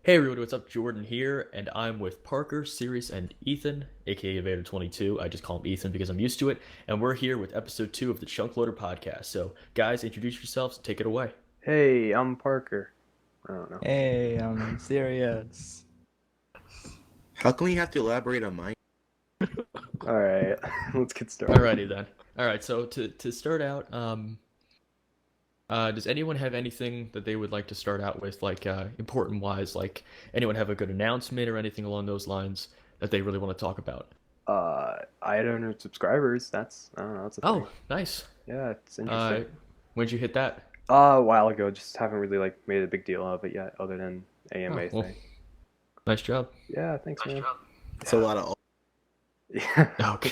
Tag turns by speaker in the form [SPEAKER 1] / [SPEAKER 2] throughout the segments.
[SPEAKER 1] Hey everybody, what's up? Jordan here, and I'm with Parker, Sirius, and Ethan, aka Vader22. I just call him Ethan because I'm used to it, and we're here with episode 2 of the ChunkLoader podcast. So, guys, introduce yourselves, take it away.
[SPEAKER 2] Hey, I'm Parker. I don't know.
[SPEAKER 3] Hey, I'm serious.
[SPEAKER 4] How can we have to elaborate on mine?
[SPEAKER 2] All right, let's get started.
[SPEAKER 1] Alrighty then. Alright, so to start out, does anyone have anything that they would like to start out with, like important wise, like anyone have a good announcement or anything along those lines that they really want to talk about?
[SPEAKER 2] I had 100 subscribers. I don't know, that's a thing.
[SPEAKER 1] Oh, nice.
[SPEAKER 2] Yeah, it's
[SPEAKER 1] Uh,
[SPEAKER 2] interesting.
[SPEAKER 1] when'd you hit that?
[SPEAKER 2] A while ago, just haven't really like made a big deal of it yet, other than
[SPEAKER 1] Oh,
[SPEAKER 2] AMA
[SPEAKER 1] well,
[SPEAKER 2] thing.
[SPEAKER 1] nice job.
[SPEAKER 2] Yeah, thanks, man.
[SPEAKER 4] It's a lot of.
[SPEAKER 2] Yeah,
[SPEAKER 1] Oh God,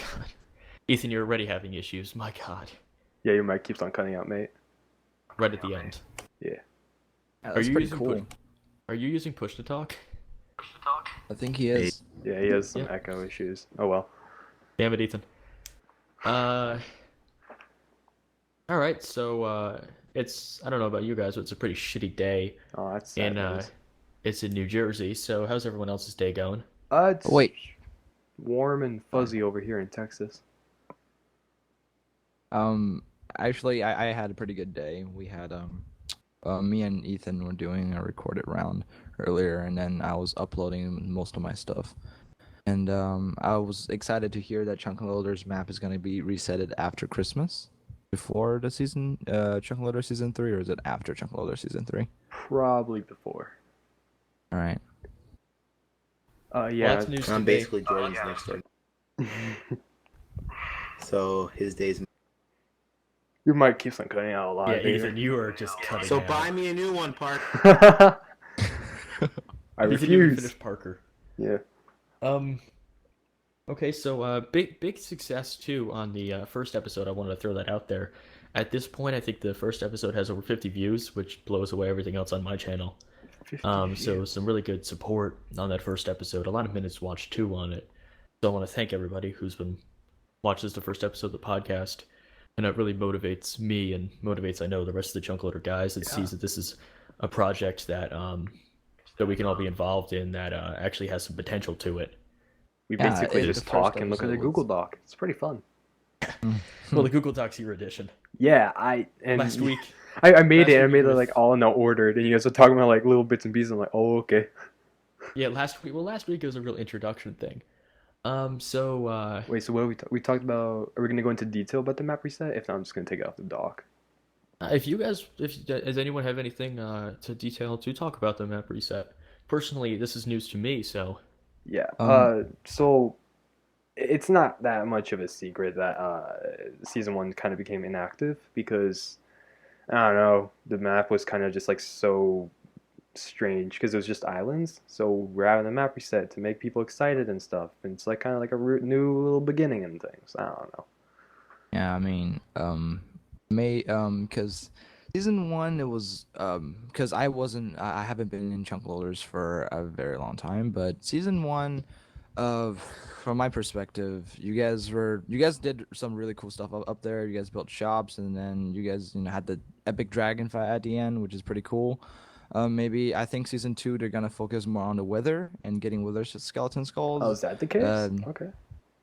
[SPEAKER 1] Ethan, you're already having issues. My God,
[SPEAKER 2] yeah, your mic keeps on cutting out, mate.
[SPEAKER 1] right at the end.
[SPEAKER 2] Yeah.
[SPEAKER 3] Yeah,
[SPEAKER 1] Are
[SPEAKER 3] that's
[SPEAKER 1] you
[SPEAKER 3] pretty
[SPEAKER 1] using
[SPEAKER 3] cool.
[SPEAKER 1] Are you using push to talk?
[SPEAKER 3] I think he
[SPEAKER 4] Hey.
[SPEAKER 3] is.
[SPEAKER 2] Yeah, he has some
[SPEAKER 1] Yeah.
[SPEAKER 2] echo issues. Oh well.
[SPEAKER 1] Damn it, Ethan. Uh, all right. So it's I don't know about you guys, but it's a pretty shitty day
[SPEAKER 2] Oh, that's sad
[SPEAKER 1] in
[SPEAKER 2] news.
[SPEAKER 1] it's in New Jersey. So how's everyone else's day going?
[SPEAKER 3] Oh,
[SPEAKER 2] It's
[SPEAKER 3] wait.
[SPEAKER 2] warm and fuzzy over here in Texas.
[SPEAKER 3] Um, actually, I had a pretty good day. We had me and Ethan were doing a recorded round earlier, and then I was uploading most of my stuff. And I was excited to hear that ChunkLoader's map is gonna be resetted after Christmas, before the season, ChunkLoader season 3, or is it after ChunkLoader season 3?
[SPEAKER 2] Probably before.
[SPEAKER 3] All right.
[SPEAKER 1] Well,
[SPEAKER 2] Yeah.
[SPEAKER 1] that's news to
[SPEAKER 4] I'm
[SPEAKER 1] me.
[SPEAKER 4] basically Jordan's next door. So his days.
[SPEAKER 2] Your mic keeps on cutting out a lot,
[SPEAKER 1] Yeah,
[SPEAKER 2] Vader.
[SPEAKER 1] Ethan, you are just cutting
[SPEAKER 4] So
[SPEAKER 1] out.
[SPEAKER 4] buy me a new one, Park.
[SPEAKER 2] I
[SPEAKER 1] Ethan, you haven't
[SPEAKER 2] refuse.
[SPEAKER 1] finished Parker.
[SPEAKER 2] Yeah.
[SPEAKER 1] Um. Okay, so big success too on the first episode. I wanted to throw that out there. At this point, I think the first episode has over 50 views, which blows away everything else on my channel.
[SPEAKER 2] 50
[SPEAKER 1] So
[SPEAKER 2] views.
[SPEAKER 1] some really good support on that first episode. A lot of minutes watched too on it. So I want to thank everybody who's been watches the first episode of the podcast, and it really motivates me and motivates I know the rest of the Chunkloader guys that
[SPEAKER 2] Yeah.
[SPEAKER 1] sees that this is a project that we can all be involved in that actually has some potential to it.
[SPEAKER 2] We
[SPEAKER 3] Yeah,
[SPEAKER 2] basically
[SPEAKER 3] the
[SPEAKER 2] just
[SPEAKER 3] first
[SPEAKER 2] talk and look at a
[SPEAKER 3] episode
[SPEAKER 2] Google
[SPEAKER 3] was.
[SPEAKER 2] Doc. It's pretty fun.
[SPEAKER 1] Well, the Google Docs Year Edition
[SPEAKER 2] Yeah,
[SPEAKER 1] last week.
[SPEAKER 2] I made
[SPEAKER 1] Last
[SPEAKER 2] it. I
[SPEAKER 1] week
[SPEAKER 2] made it
[SPEAKER 1] with
[SPEAKER 2] like all in no order. Then you guys were talking about like little bits and pieces. I'm like, oh, okay.
[SPEAKER 1] Yeah, last week. Well, last week it was a real introduction thing. So
[SPEAKER 2] Wait, so what we talked about? Are we gonna go into detail about the map reset? If not, I'm just gonna take it off the dock.
[SPEAKER 1] if you guys, if does anyone have anything to detail to talk about the map reset? Personally, this is news to me, so
[SPEAKER 2] Yeah.
[SPEAKER 3] Um,
[SPEAKER 2] So it's not that much of a secret that season one kind of became inactive because I don't know, the map was kind of just like so strange because it was just islands. So we're having a map reset to make people excited and stuff. And it's like kind of like a new little beginning and things. I don't know.
[SPEAKER 3] Yeah, I mean, because season one it was because I haven't been in chunk loaders for a very long time, but season one, of from my perspective, you guys did some really cool stuff up there. You guys built shops, and then you guys had the epic dragon fight at the end, which is pretty cool. Maybe I think season two they're gonna focus more on the wither and getting wither skeleton
[SPEAKER 2] Oh,
[SPEAKER 3] skulls.
[SPEAKER 2] is that the case?
[SPEAKER 3] Um,
[SPEAKER 2] Okay.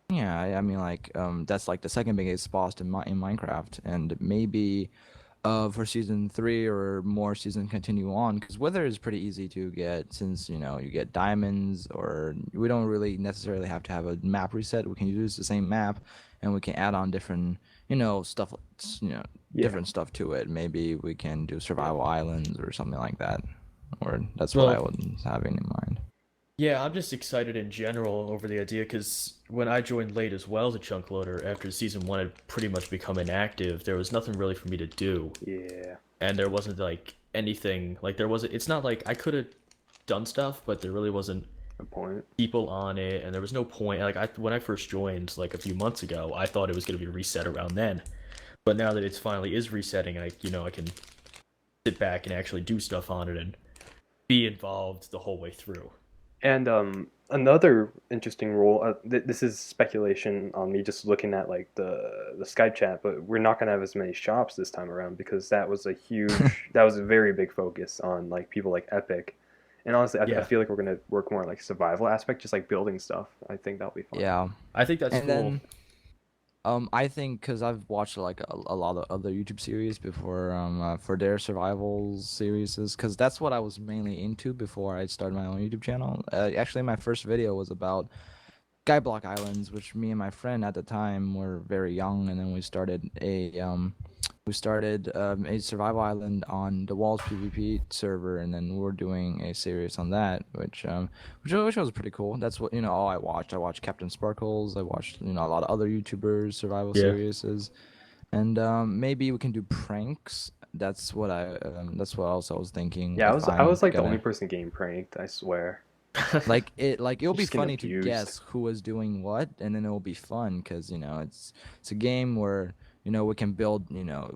[SPEAKER 3] yeah, I mean, like, that's like the second biggest boss in Minecraft, and maybe, for season three or more season continue on, because Wither is pretty easy to get since you get diamonds, or we don't really necessarily have to have a map reset. We can use the same map, and we can add on different, stuff,
[SPEAKER 2] Yeah.
[SPEAKER 3] different stuff to it. Maybe we can do survival islands or something like that, or that's what I
[SPEAKER 1] well,
[SPEAKER 3] was having in mind.
[SPEAKER 1] yeah, I'm just excited in general over the idea because when I joined late as well as a chunk loader after season one had pretty much become inactive, there was nothing really for me to do,
[SPEAKER 2] Yeah.
[SPEAKER 1] and there wasn't like anything like there wasn't. It's not like I could have done stuff, but there really wasn't
[SPEAKER 2] Good point.
[SPEAKER 1] people on it, and there was no point. Like when I first joined like a few months ago, I thought it was gonna be reset around then, but now that it's finally is resetting, I can sit back and actually do stuff on it and be involved the whole way through.
[SPEAKER 2] And another interesting role. This is speculation on me, just looking at like the Skype chat. But we're not gonna have as many shops this time around because that was a very big focus on like people like Epic, And honestly, I
[SPEAKER 1] Yeah.
[SPEAKER 2] feel like we're gonna work more on like survival aspect, just like building stuff. I think that'll be fun.
[SPEAKER 3] Yeah.
[SPEAKER 1] I think that's
[SPEAKER 3] And
[SPEAKER 1] cool.
[SPEAKER 3] then I think because I've watched like a lot of other YouTube series before for their survival series, because that's what I was mainly into before I started my own YouTube channel. Actually, my first video was about Skyblock Islands, which me and my friend at the time were very young, and then we started a survival island on the Walls PvP server, and then we're doing a series on that, which was pretty cool. That's what all I watched. I watched Captain Sparkles. I watched a lot of other YouTubers survival
[SPEAKER 1] Yeah.
[SPEAKER 3] series, and maybe we can do pranks. That's what else I was thinking.
[SPEAKER 2] Yeah,
[SPEAKER 3] if
[SPEAKER 2] I was like the
[SPEAKER 3] gonna-
[SPEAKER 2] only person getting pranked. I swear.
[SPEAKER 3] it'll be
[SPEAKER 2] Just getting
[SPEAKER 3] funny to
[SPEAKER 2] abused.
[SPEAKER 3] guess who is doing what, and then it'll be fun because it's a game where we can build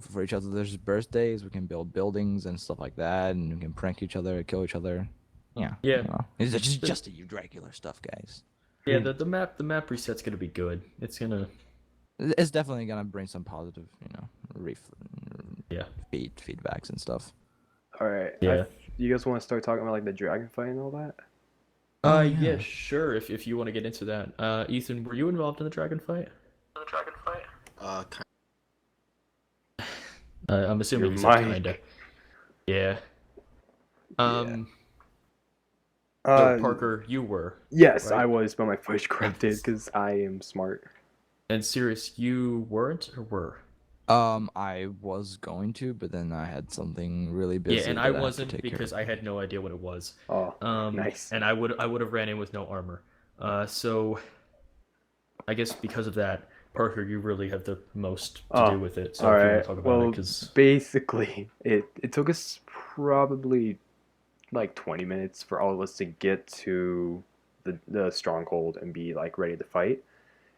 [SPEAKER 3] for each other's birthdays. We can build buildings and stuff like that, and we can prank each other, kill each other. Yeah.
[SPEAKER 1] Yeah.
[SPEAKER 3] It's just a regular stuff, guys.
[SPEAKER 1] Yeah, the map reset's gonna be good. It's gonna
[SPEAKER 3] It's definitely gonna bring some positive
[SPEAKER 1] yeah.
[SPEAKER 3] feedbacks and stuff.
[SPEAKER 2] All right.
[SPEAKER 1] Yeah.
[SPEAKER 2] You guys want to start talking about like the dragon fight and all that?
[SPEAKER 1] Yeah, sure. If you want to get into that, Ethan, were you involved in the dragon fight?
[SPEAKER 4] Kind
[SPEAKER 1] I'm assuming
[SPEAKER 2] Your
[SPEAKER 1] you said
[SPEAKER 2] mic.
[SPEAKER 1] kinda. Yeah. So
[SPEAKER 2] Uh,
[SPEAKER 1] Parker, you were,
[SPEAKER 2] yes,
[SPEAKER 1] right?
[SPEAKER 2] I was, but my voice corrupted because I am smart.
[SPEAKER 1] and Sirius, you weren't or were?
[SPEAKER 3] I was going to, but then I had something really busy.
[SPEAKER 1] Yeah, and
[SPEAKER 3] that
[SPEAKER 1] I
[SPEAKER 3] had to
[SPEAKER 1] wasn't
[SPEAKER 3] take care
[SPEAKER 1] because
[SPEAKER 3] of.
[SPEAKER 1] I had no idea what it was.
[SPEAKER 2] Oh, nice.
[SPEAKER 1] And I would have ran in with no armor. So I guess because of that, Parker, you really have the most to do with it. So
[SPEAKER 2] all
[SPEAKER 1] if you want
[SPEAKER 2] right.
[SPEAKER 1] to talk about
[SPEAKER 2] Well,
[SPEAKER 1] it, because
[SPEAKER 2] basically, it took us probably like 20 minutes for all of us to get to the stronghold and be like ready to fight.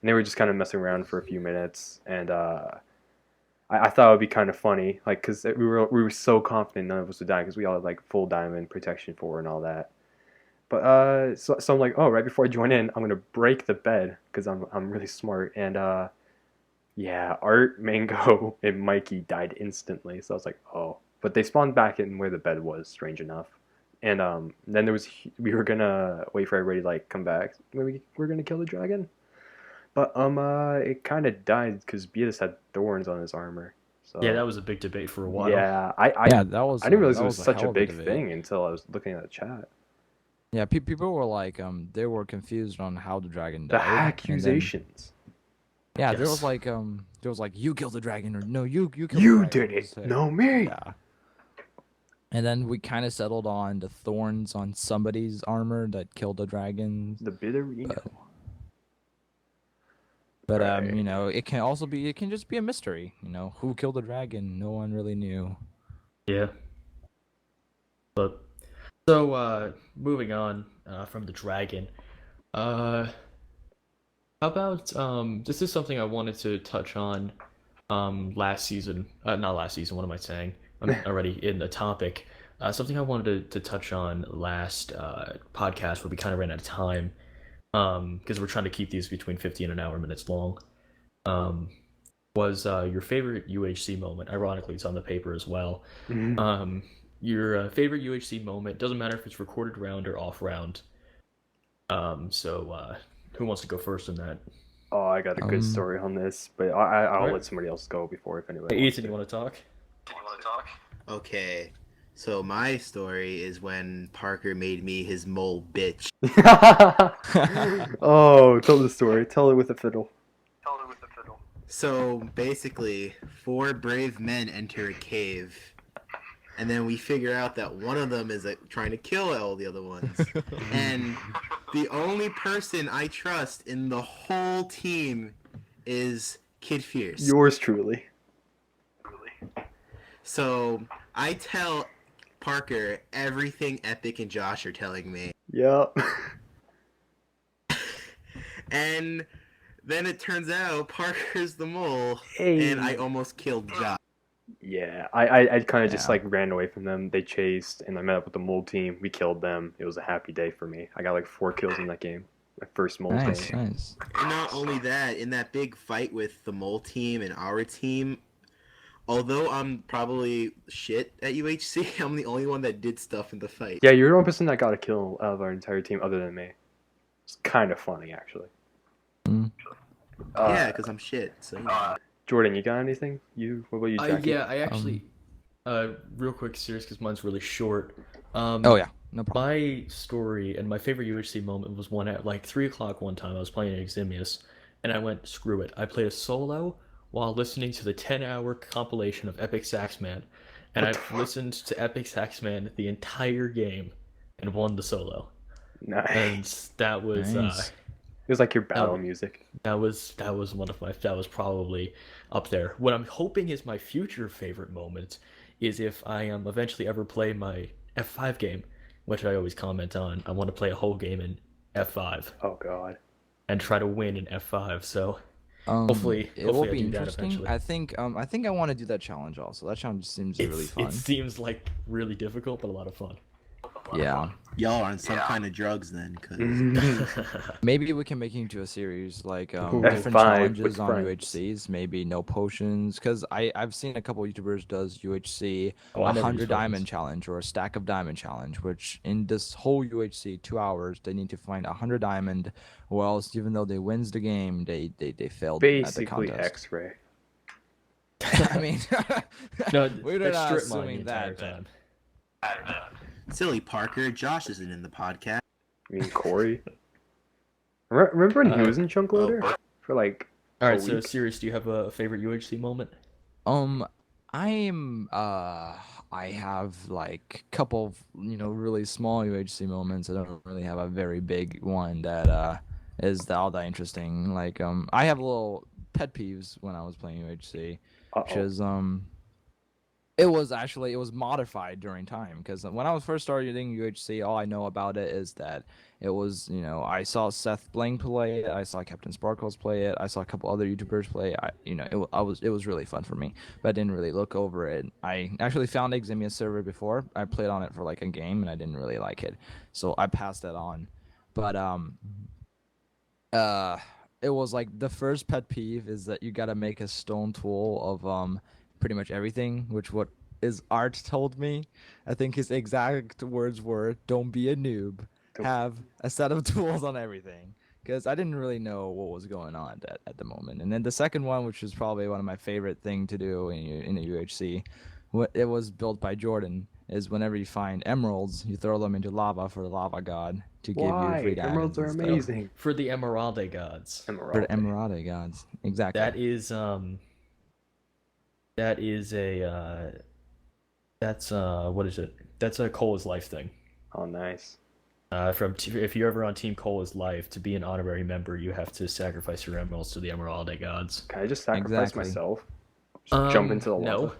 [SPEAKER 2] And they were just kind of messing around for a few minutes, and I thought it would be kind of funny, like because we were so confident none of us would die because we all had like full diamond protection for and all that. But so I'm like, oh, right before I join in, I'm gonna break the bed because I'm really smart, and yeah, Art, Mango, and Mikey died instantly. So I was like, oh, but they spawned back in where the bed was, strange enough. And then we were gonna wait for everybody to like come back when we were gonna kill the dragon. But it kind of died because Beatus had thorns on his armor. So
[SPEAKER 1] yeah, that was a big debate for a while.
[SPEAKER 2] yeah,
[SPEAKER 3] Yeah, that was.
[SPEAKER 2] I didn't realize
[SPEAKER 3] that
[SPEAKER 2] it was
[SPEAKER 3] a
[SPEAKER 2] such
[SPEAKER 3] hell
[SPEAKER 2] a
[SPEAKER 3] of
[SPEAKER 2] big
[SPEAKER 3] debate.
[SPEAKER 2] thing until I was looking at the chat.
[SPEAKER 3] Yeah, people were like, they were confused on how the dragon
[SPEAKER 2] The
[SPEAKER 3] died. and then-
[SPEAKER 2] accusations.
[SPEAKER 3] Yeah, there
[SPEAKER 1] Yes.
[SPEAKER 3] was like, you killed the dragon, or no, you killed the
[SPEAKER 2] You
[SPEAKER 3] dragon.
[SPEAKER 2] did it, no me.
[SPEAKER 3] Yeah. And then we kind of settled on the thorns on somebody's armor that killed the dragon.
[SPEAKER 2] The Bitterino.
[SPEAKER 3] But
[SPEAKER 2] Right.
[SPEAKER 3] it can just be a mystery. Who killed the dragon? No one really knew.
[SPEAKER 1] Yeah. But so moving on from the dragon, how about this is something I wanted to touch on last season. Not last season, what am I saying? I'm already in the topic. Something I wanted to touch on last podcast where we kind of ran out of time because we're trying to keep these between 50 and an hour minutes long. Was your favorite UHC moment? Ironically, it's on the paper as well.
[SPEAKER 2] Mhm.
[SPEAKER 1] Your favorite UHC moment, doesn't matter if it's recorded round or off round. So who wants to go first in that?
[SPEAKER 2] Oh, I got a good story on this, but I'll
[SPEAKER 1] Alright.
[SPEAKER 2] let somebody else go before if anybody.
[SPEAKER 1] Hey,
[SPEAKER 2] wants
[SPEAKER 1] Ethan,
[SPEAKER 2] to.
[SPEAKER 1] you want to talk?
[SPEAKER 4] Okay, so my story is when Parker made me his mole bitch.
[SPEAKER 2] Oh, tell the story. Tell it with a fiddle.
[SPEAKER 4] So basically, 4 brave men enter a cave, and then we figure out that one of them is trying to kill all the other ones. And the only person I trust in the whole team is Kid Fierce.
[SPEAKER 2] Yours truly.
[SPEAKER 4] So I tell Parker everything Epic and Josh are telling me.
[SPEAKER 2] Yep.
[SPEAKER 4] And then it turns out Parker's the mole,
[SPEAKER 2] Hey.
[SPEAKER 4] and I almost killed Josh.
[SPEAKER 2] Yeah, I kind of just
[SPEAKER 3] Yeah.
[SPEAKER 2] like ran away from them. They chased, and I met up with the mole team. We killed them. It was a happy day for me. I got like 4 kills in that game. My first mole
[SPEAKER 3] Nice,
[SPEAKER 2] game.
[SPEAKER 3] nice.
[SPEAKER 4] And not only that, in that big fight with the mole team and our team, although I'm probably shit at UHC, I'm the only one that did stuff in the fight.
[SPEAKER 2] Yeah, you're the one person that got a kill out of our entire team other than me. It's kind of funny, actually.
[SPEAKER 3] Mm.
[SPEAKER 4] Yeah, because I'm shit. So you know.
[SPEAKER 2] Jordan, you got anything? What about you, Jackie?
[SPEAKER 1] Yeah, I actually, real quick, serious, because mine's really short.
[SPEAKER 3] Oh yeah, no problem.
[SPEAKER 1] My story and my favorite UHC moment was one at like 3 o'clock one time. I was playing Eximius, and I went, screw it. I played a solo while listening to the 10-hour compilation of Epic Saxman, and
[SPEAKER 2] What the
[SPEAKER 1] I've
[SPEAKER 2] fuck?
[SPEAKER 1] listened to Epic Saxman the entire game and won the solo.
[SPEAKER 2] Nice.
[SPEAKER 1] And that was
[SPEAKER 3] Nice.
[SPEAKER 2] It was like your
[SPEAKER 1] that,
[SPEAKER 2] battle music.
[SPEAKER 1] that was that was probably up there. What I'm hoping is my future favorite moment is if I eventually ever play my F5 game, which I always comment on. I want to play a whole game in F5
[SPEAKER 2] Oh god.
[SPEAKER 1] and try to win in F5. So hopefully
[SPEAKER 3] It will
[SPEAKER 1] I
[SPEAKER 3] be
[SPEAKER 1] do that
[SPEAKER 3] interesting.
[SPEAKER 1] eventually.
[SPEAKER 3] I think I want to do that challenge also. That challenge seems really fun.
[SPEAKER 1] It seems like really difficult, but a lot of fun.
[SPEAKER 3] Yeah.
[SPEAKER 4] Y'all are on some kind of drugs then, cause
[SPEAKER 3] Maybe we can make it into a series like
[SPEAKER 2] Ooh,
[SPEAKER 3] different
[SPEAKER 2] F5
[SPEAKER 3] challenges
[SPEAKER 2] with
[SPEAKER 3] on
[SPEAKER 2] friends.
[SPEAKER 3] UHCs. Maybe no potions, because I've seen a couple YouTubers does UHC
[SPEAKER 1] Oh, I never use
[SPEAKER 3] 100 diamond
[SPEAKER 1] weapons.
[SPEAKER 3] challenge or a stack of diamond challenge, which in this whole UHC 2 hours they need to find 100 diamond, or else even though they wins the game, they failed at the
[SPEAKER 2] Basically
[SPEAKER 3] contest.
[SPEAKER 2] X-ray.
[SPEAKER 3] I mean,
[SPEAKER 1] No,
[SPEAKER 3] we're
[SPEAKER 1] it's
[SPEAKER 3] not
[SPEAKER 1] strip mine the
[SPEAKER 3] assuming
[SPEAKER 1] entire
[SPEAKER 3] that.
[SPEAKER 1] time.
[SPEAKER 4] silly Parker, Josh isn't in the podcast.
[SPEAKER 2] I mean Corey. Remember when he was in
[SPEAKER 4] Oh,
[SPEAKER 2] ChunkLoader for like
[SPEAKER 1] All
[SPEAKER 2] a
[SPEAKER 1] right, so
[SPEAKER 2] week?
[SPEAKER 1] Sirius, do you have a favorite UHC moment?
[SPEAKER 3] I'm I have like couple of, really small UHC moments. I don't really have a very big one that is all that interesting. Like I have little pet peeves when I was playing UHC, which
[SPEAKER 2] Uh-oh.
[SPEAKER 3] is it was modified during time, because when I was first starting UHC, all I know about it is that it was, I saw Seth Bling play it, I saw Captain Sparkles play it, I saw a couple other YouTubers play it. It was really fun for me, but I didn't really look over it. I actually found Eximius server before. I played on it for like a game and I didn't really like it, so I passed that on. But uh it was like the first pet peeve is that you gotta make a stone tool of pretty much everything, which what is Art told me. I think his exact words were, "Don't be a noob. Have a set of tools on everything." Because I didn't really know what was going on at the moment. And then the second one, which was probably one of my favorite thing to do in a UHC, it was built by Jordan, is whenever you find emeralds, you throw them into lava for the lava god to give you free
[SPEAKER 2] Why?
[SPEAKER 3] diamonds
[SPEAKER 2] Emeralds are
[SPEAKER 3] and stuff.
[SPEAKER 2] amazing.
[SPEAKER 1] For the Emeralde gods.
[SPEAKER 3] For
[SPEAKER 2] Emerald.
[SPEAKER 3] the Emerald gods, exactly.
[SPEAKER 1] That is what is it? That's a Cola's life thing.
[SPEAKER 2] Oh, nice.
[SPEAKER 1] If you're ever on Team Cola's life, to be an honorary member, you have to sacrifice your emeralds to the Emeralde gods.
[SPEAKER 2] Can I just sacrifice
[SPEAKER 3] Exactly.
[SPEAKER 2] myself? Just jump into the lava?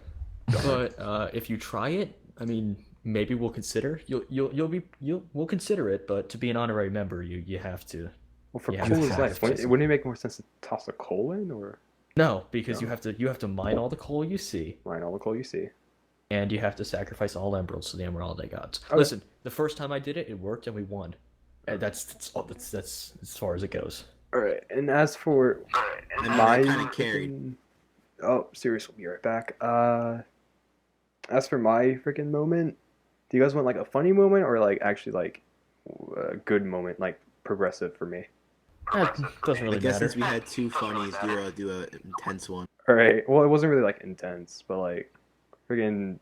[SPEAKER 1] No, but if you try it, I mean, maybe we'll consider. We'll consider it, but to be an honorary member, you have to.
[SPEAKER 2] Well, for
[SPEAKER 1] Yeah,
[SPEAKER 2] Cola's
[SPEAKER 1] yeah,
[SPEAKER 2] life,
[SPEAKER 1] yeah.
[SPEAKER 2] wouldn't it make more sense to toss a coal in or
[SPEAKER 1] No, because
[SPEAKER 2] No.
[SPEAKER 1] you have to mine all the coal you see,
[SPEAKER 2] mine all the coal you see?
[SPEAKER 1] and you have to sacrifice all emeralds to the Emeralde gods.
[SPEAKER 2] Okay.
[SPEAKER 1] Listen, the first time I did it, it worked and we won. And that's as far as it goes.
[SPEAKER 2] All right. And as for
[SPEAKER 4] I mean,
[SPEAKER 2] my
[SPEAKER 4] I kind of carried.
[SPEAKER 2] Oh, Sirius will be right back. As for my freaking moment, do you guys want like a funny moment or like actually like a good moment, like progressive for me?
[SPEAKER 1] That doesn't
[SPEAKER 4] I
[SPEAKER 1] really
[SPEAKER 4] guess
[SPEAKER 1] matter.
[SPEAKER 4] since we had two funnies, do an intense one.
[SPEAKER 2] All right. Well, it wasn't really like intense, but like freaking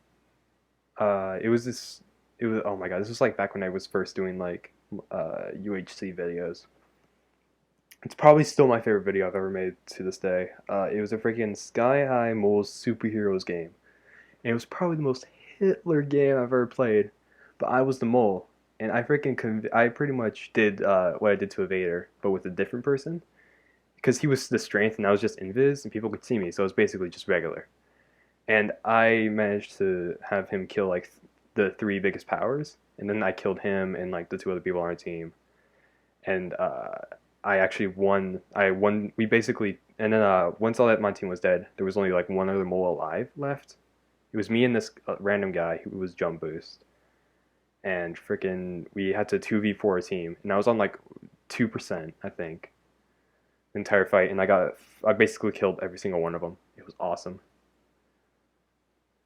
[SPEAKER 2] it was this it was oh my god, this was like back when I was first doing like UHC videos. It's probably still my favorite video I've ever made to this day. It was a freaking Sky High Moles superheroes game. And it was probably the most Hitler game I've ever played. But I was the mole. And I I pretty much did what I did to Evader, but with a different person. Because he was the strength and I was just invis and people could see me. So it was basically just regular. And I managed to have him kill like the three biggest powers. And then I killed him and like the two other people on our team. And I actually won. I won. We basically, and then once all that my team was dead, there was only like one other mole alive left. It was me and this random guy who was jump boost, and freaking we had to 2v4 a team, and I was on like 2%, I think, the entire fight, and I basically killed every single one of them. It was awesome.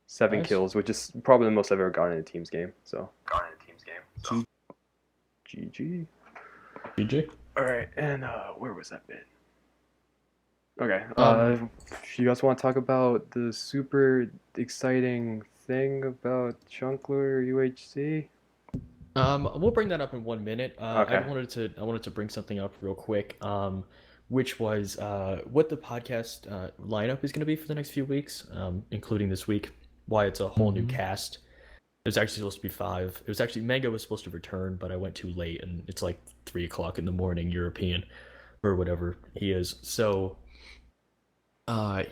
[SPEAKER 2] 7
[SPEAKER 1] Nice.
[SPEAKER 2] kills, which is probably the most I've ever gotten in a team's game. So GG.
[SPEAKER 1] GG.
[SPEAKER 2] All right, and where was that bit? Okay. You guys want to talk about the super exciting thing about ChunkLoader UHC?
[SPEAKER 1] We'll bring that up in 1 minute.
[SPEAKER 2] Okay.
[SPEAKER 1] I wanted to bring something up real quick. Which was what the podcast lineup is going to be for the next few weeks, including this week. Why it's a whole new cast. It was actually supposed to be 5. It was actually Mango was supposed to return, but I went too late, and it's like 3 o'clock in the morning European, or whatever he is. So, I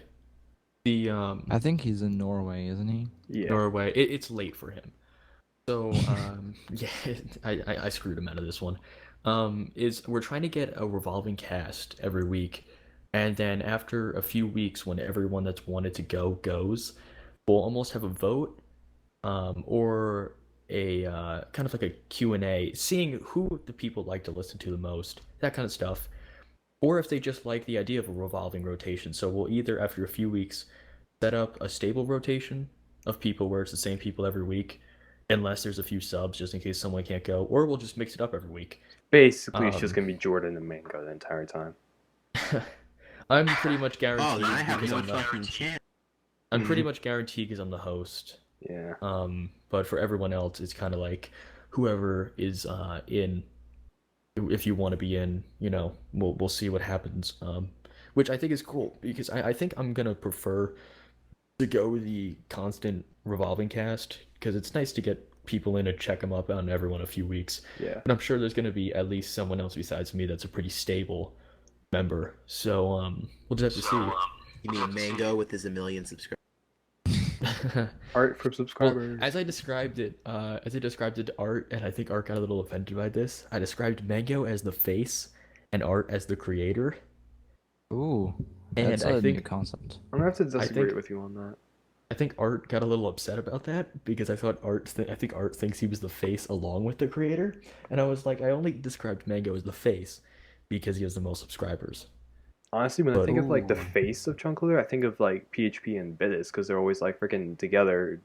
[SPEAKER 3] think he's in Norway, isn't he?
[SPEAKER 2] Yeah.
[SPEAKER 1] Norway. It's late for him. So yeah, I screwed him out of this one. Is we're trying to get a revolving cast every week, and then after a few weeks, when everyone that's wanted to go goes, we'll almost have a vote, or a kind of like a Q&A, seeing who the people like to listen to the most, that kind of stuff, or if they just like the idea of a revolving rotation. So we'll either, after a few weeks, set up a stable rotation of people where it's the same people every week, unless there's a few subs just in case someone can't go, or we'll just mix it up every week.
[SPEAKER 2] Basically, it's just gonna be Jordan and Mango the entire time.
[SPEAKER 1] I'm pretty much guaranteed
[SPEAKER 4] Oh, then I have
[SPEAKER 1] because
[SPEAKER 4] no
[SPEAKER 1] I'm the,
[SPEAKER 4] fucking chance.
[SPEAKER 1] I'm pretty much guaranteed because I'm the host.
[SPEAKER 2] Yeah.
[SPEAKER 1] But for everyone else, it's kind of like whoever is in. If you want to be in, we'll see what happens. Which I think is cool because I think I'm gonna prefer to go the constant revolving cast because it's nice to get people in to check them up on everyone a few weeks.
[SPEAKER 2] Yeah.
[SPEAKER 1] And I'm sure there's gonna be at least someone else besides me that's a pretty stable member. So we'll just have to see.
[SPEAKER 4] You mean Mango with his 1 million subscribers?
[SPEAKER 2] Art for
[SPEAKER 1] Well,
[SPEAKER 2] subscribers.
[SPEAKER 1] as I described it to Art, and I think Art got a little offended by this. I described Mango as the face and Art as the creator.
[SPEAKER 3] Ooh,
[SPEAKER 1] And
[SPEAKER 3] that's
[SPEAKER 1] I
[SPEAKER 3] a new
[SPEAKER 1] think
[SPEAKER 3] concept.
[SPEAKER 2] I'm gonna have to disagree
[SPEAKER 1] think-
[SPEAKER 2] with you on that.
[SPEAKER 1] I think Art got a little upset about that because I thought I think Art thinks he was the face along with the creator, and I was like, I only described Mango as the face because he has the most subscribers.
[SPEAKER 2] Honestly, when I
[SPEAKER 1] But-
[SPEAKER 2] think of like the
[SPEAKER 3] Ooh.
[SPEAKER 2] face of ChunkLoader, I think of like PHP and Bitis because they're always like freaking together,